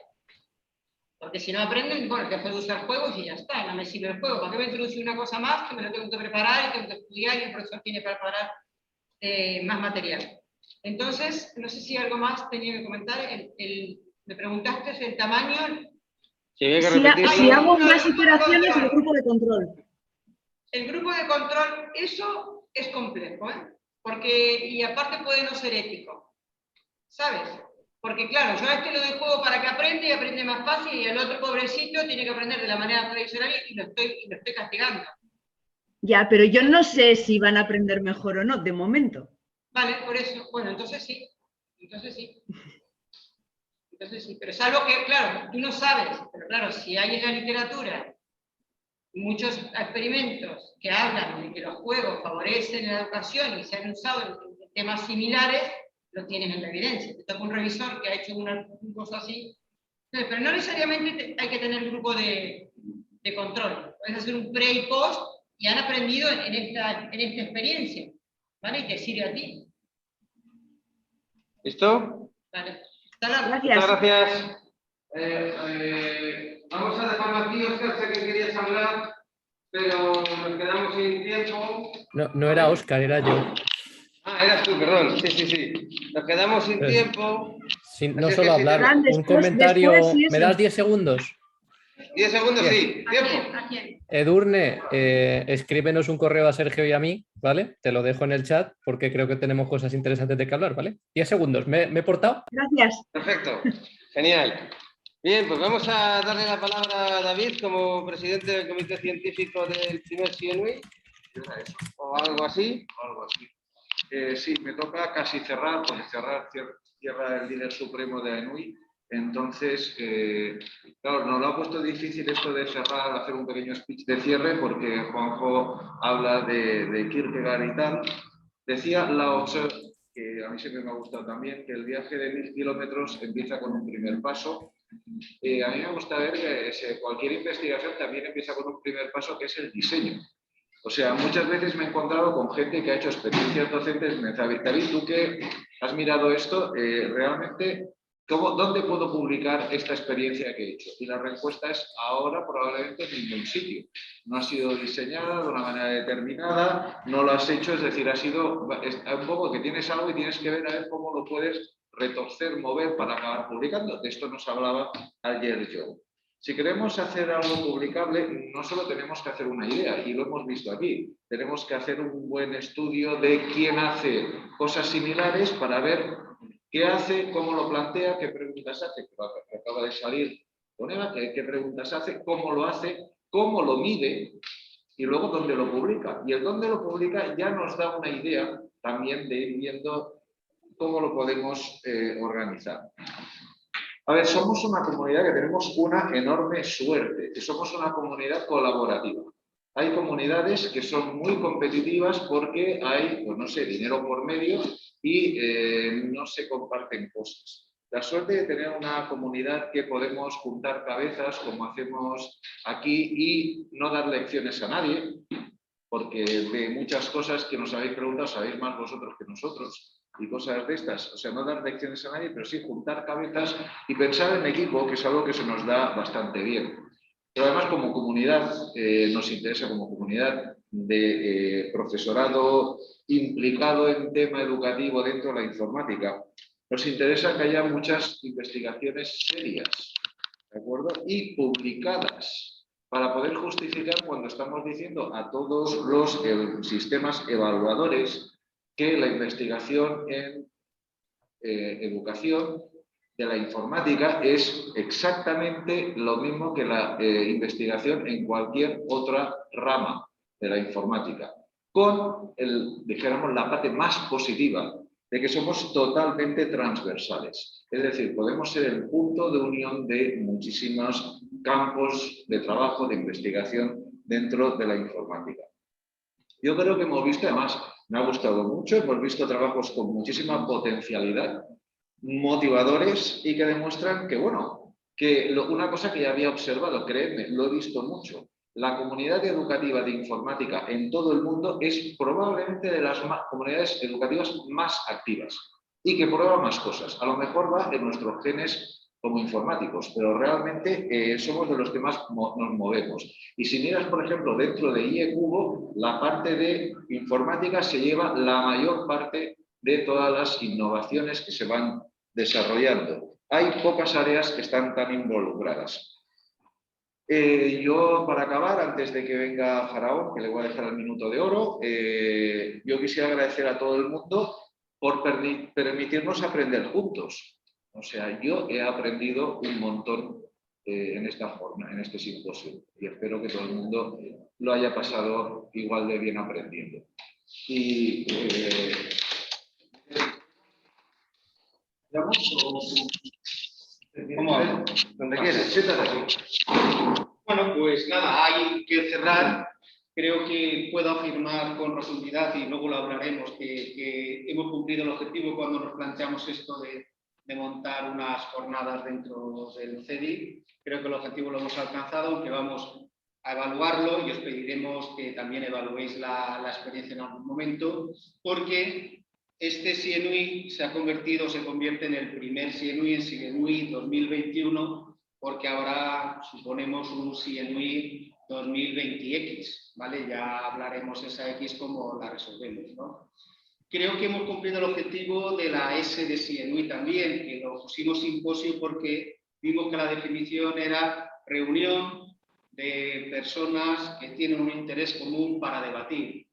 Speaker 11: Porque si no aprenden, bueno, dejo de usar juegos y ya está, no me sirve el juego. ¿Para qué me introducir una cosa más que me lo tengo que preparar y tengo que estudiar y el profesor tiene que preparar más material? Entonces, no sé si algo más tenía que comentar. Me preguntaste el tamaño.
Speaker 3: Si hago más iteraciones del grupo de control.
Speaker 11: El grupo de control, eso es complejo, ¿eh? Porque, y aparte puede no ser ético, ¿sabes? Porque claro, yo a este lo doy juego para que aprenda y aprende más fácil, y el otro pobrecito tiene que aprender de la manera tradicional y lo estoy castigando.
Speaker 3: Ya, pero yo no sé si van a aprender mejor o no, de momento.
Speaker 11: Vale, por eso. Bueno, entonces sí. Entonces sí, pero salvo que, claro, tú no sabes, pero claro, si hay en la literatura muchos experimentos que hablan de que los juegos favorecen la educación y se han usado en temas similares, lo tienes en la evidencia. Te toca un revisor que ha hecho una cosa así. Pero no necesariamente hay que tener grupo de control. Puedes hacer un pre y post y han aprendido en esta experiencia, ¿vale? Y te sirve a ti.
Speaker 1: ¿Listo?
Speaker 11: Vale.
Speaker 1: Muchas gracias. Vamos a dejarlo aquí, Óscar, sé que querías hablar, pero nos quedamos sin tiempo.
Speaker 15: No era Óscar, era yo.
Speaker 1: Ah, eras tú, perdón. Sí. Nos quedamos sin tiempo.
Speaker 15: No solo hablar, un comentario. ¿Me das 10 segundos?
Speaker 1: 10 segundos, sí. Tiempo.
Speaker 15: Edurne, escríbenos un correo a Sergio y a mí, ¿vale? Te lo dejo en el chat porque creo que tenemos cosas interesantes de que hablar, ¿vale? 10 segundos. ¿Me he portado?
Speaker 3: Gracias.
Speaker 1: Perfecto. Genial. Bien, pues vamos a darle la palabra a David como presidente del comité científico del primer CNUI. O algo así.
Speaker 12: Sí, me toca casi cerrar, porque cierra el líder supremo de AENUI. Entonces, claro, nos lo ha puesto difícil esto de cerrar, hacer un pequeño speech de cierre, porque Juanjo habla de Kierkegaard y tal. Decía Lao Tse, que a mí siempre me ha gustado también, que el viaje de 1000 kilómetros empieza con un primer paso. A mí me gusta ver que cualquier investigación también empieza con un primer paso, que es el diseño. O sea, muchas veces me he encontrado con gente que ha hecho experiencias docentes y me dice, David, tú que has mirado esto, realmente, ¿dónde puedo publicar esta experiencia que he hecho? Y la respuesta es ahora probablemente en ningún sitio. No ha sido diseñada de una manera determinada, no lo has hecho, es decir, ha sido un poco que tienes algo y tienes que ver a ver cómo lo puedes retorcer, mover para acabar publicando. De esto nos hablaba ayer John. Si queremos hacer algo publicable, no solo tenemos que hacer una idea, y lo hemos visto aquí, tenemos que hacer un buen estudio de quién hace cosas similares para ver qué hace, cómo lo plantea, qué preguntas hace, que acaba de salir con Eva, qué preguntas hace, cómo lo mide, y luego dónde lo publica. Y el dónde lo publica ya nos da una idea también de ir viendo cómo lo podemos organizar. A ver, somos una comunidad que tenemos una enorme suerte, que somos una comunidad colaborativa. Hay comunidades que son muy competitivas porque hay, pues no sé, dinero por medio y no se comparten cosas. La suerte de tener una comunidad que podemos juntar cabezas como hacemos aquí y no dar lecciones a nadie, porque de muchas cosas que nos habéis preguntado sabéis más vosotros que nosotros. Y cosas de estas, o sea, no dar lecciones a nadie, pero sí juntar cabezas y pensar en equipo, que es algo que se nos da bastante bien. Pero además como comunidad, nos interesa como comunidad de profesorado implicado en tema educativo dentro de la informática, nos interesa que haya muchas investigaciones serias, ¿de acuerdo? Y publicadas, para poder justificar cuando estamos diciendo a todos los sistemas evaluadores que la investigación en educación de la informática es exactamente lo mismo que la investigación en cualquier otra rama de la informática, con dijéramos, la parte más positiva de que somos totalmente transversales. Es decir, podemos ser el punto de unión de muchísimos campos de trabajo, de investigación dentro de la informática. Yo creo que hemos visto, además, Me ha gustado mucho, hemos visto trabajos con muchísima potencialidad, motivadores y que demuestran que, bueno, una cosa que ya había observado, créeme, lo he visto mucho. La comunidad educativa de informática en todo el mundo es probablemente de las comunidades educativas más activas y que prueba más cosas. A lo mejor va en nuestros genes como informáticos, pero realmente somos de los que más nos movemos. Y si miras, por ejemplo, dentro de IECubo, la parte de informática se lleva la mayor parte de todas las innovaciones que se van desarrollando. Hay pocas áreas que están tan involucradas. Yo, para acabar, antes de que venga Faraón, que le voy a dejar el minuto de oro, yo quisiera agradecer a todo el mundo por permitirnos aprender juntos. O sea, yo he aprendido un montón en esta forma, en este simposio, y espero que todo el mundo lo haya pasado igual de bien aprendiendo. Y donde quieras, siéntate aquí.
Speaker 16: Bueno, pues nada, hay que cerrar. Creo que puedo afirmar con rotundidad, y luego lo hablaremos, que hemos cumplido el objetivo cuando nos planteamos esto de montar unas jornadas dentro del CEDI. Creo que el objetivo lo hemos alcanzado, aunque vamos a evaluarlo y os pediremos que también evaluéis la experiencia en algún momento, porque este CNUI se convierte en el primer CNUI, en CNUI 2021, porque ahora suponemos un CNUI 2020X, ¿vale? Ya hablaremos esa X como la resolvemos, ¿no? Creo que hemos cumplido el objetivo de la S de CNUI también, que lo pusimos simposio porque vimos que la definición era reunión de personas que tienen un interés común para debatir.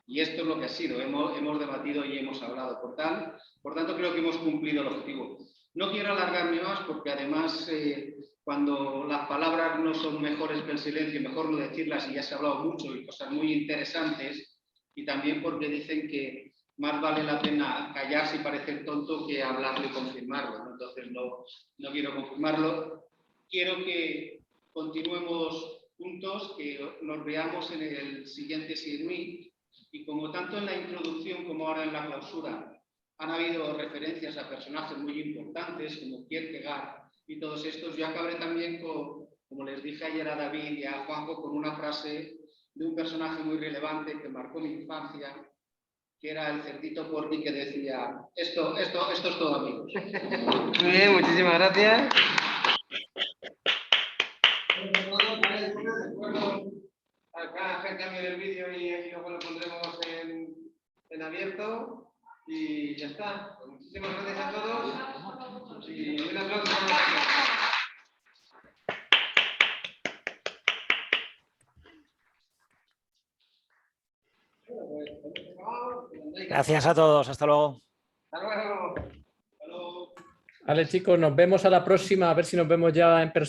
Speaker 16: Y esto es lo que ha sido, hemos debatido y hemos hablado. Por tanto, creo que hemos cumplido el objetivo. No quiero alargarme más porque además cuando las palabras no son mejores que el silencio, mejor no decirlas, y ya se ha hablado mucho y cosas muy interesantes, y también porque dicen que más vale la pena callarse y parecer tonto que hablarlo y confirmarlo, ¿no? Entonces no quiero confirmarlo. Quiero que continuemos juntos, que nos veamos en el siguiente CNUI, y como tanto en la introducción como ahora en la clausura han habido referencias a personajes muy importantes como Kierkegaard y todos estos, yo acabaré también con, como les dije ayer a David y a Juanjo, con una frase de un personaje muy relevante que marcó mi infancia, que era el cerdito Porky, que decía: esto es todo, amigos.
Speaker 1: Muy bien, muchísimas gracias. Acá hacer cambio del vídeo y aquí luego lo pondremos en abierto y ya está. Muchísimas gracias a todos y un aplauso para nosotros.
Speaker 10: Gracias a todos, hasta luego.
Speaker 1: Hasta luego.
Speaker 15: Vale, chicos, nos vemos a la próxima, a ver si nos vemos ya en persona.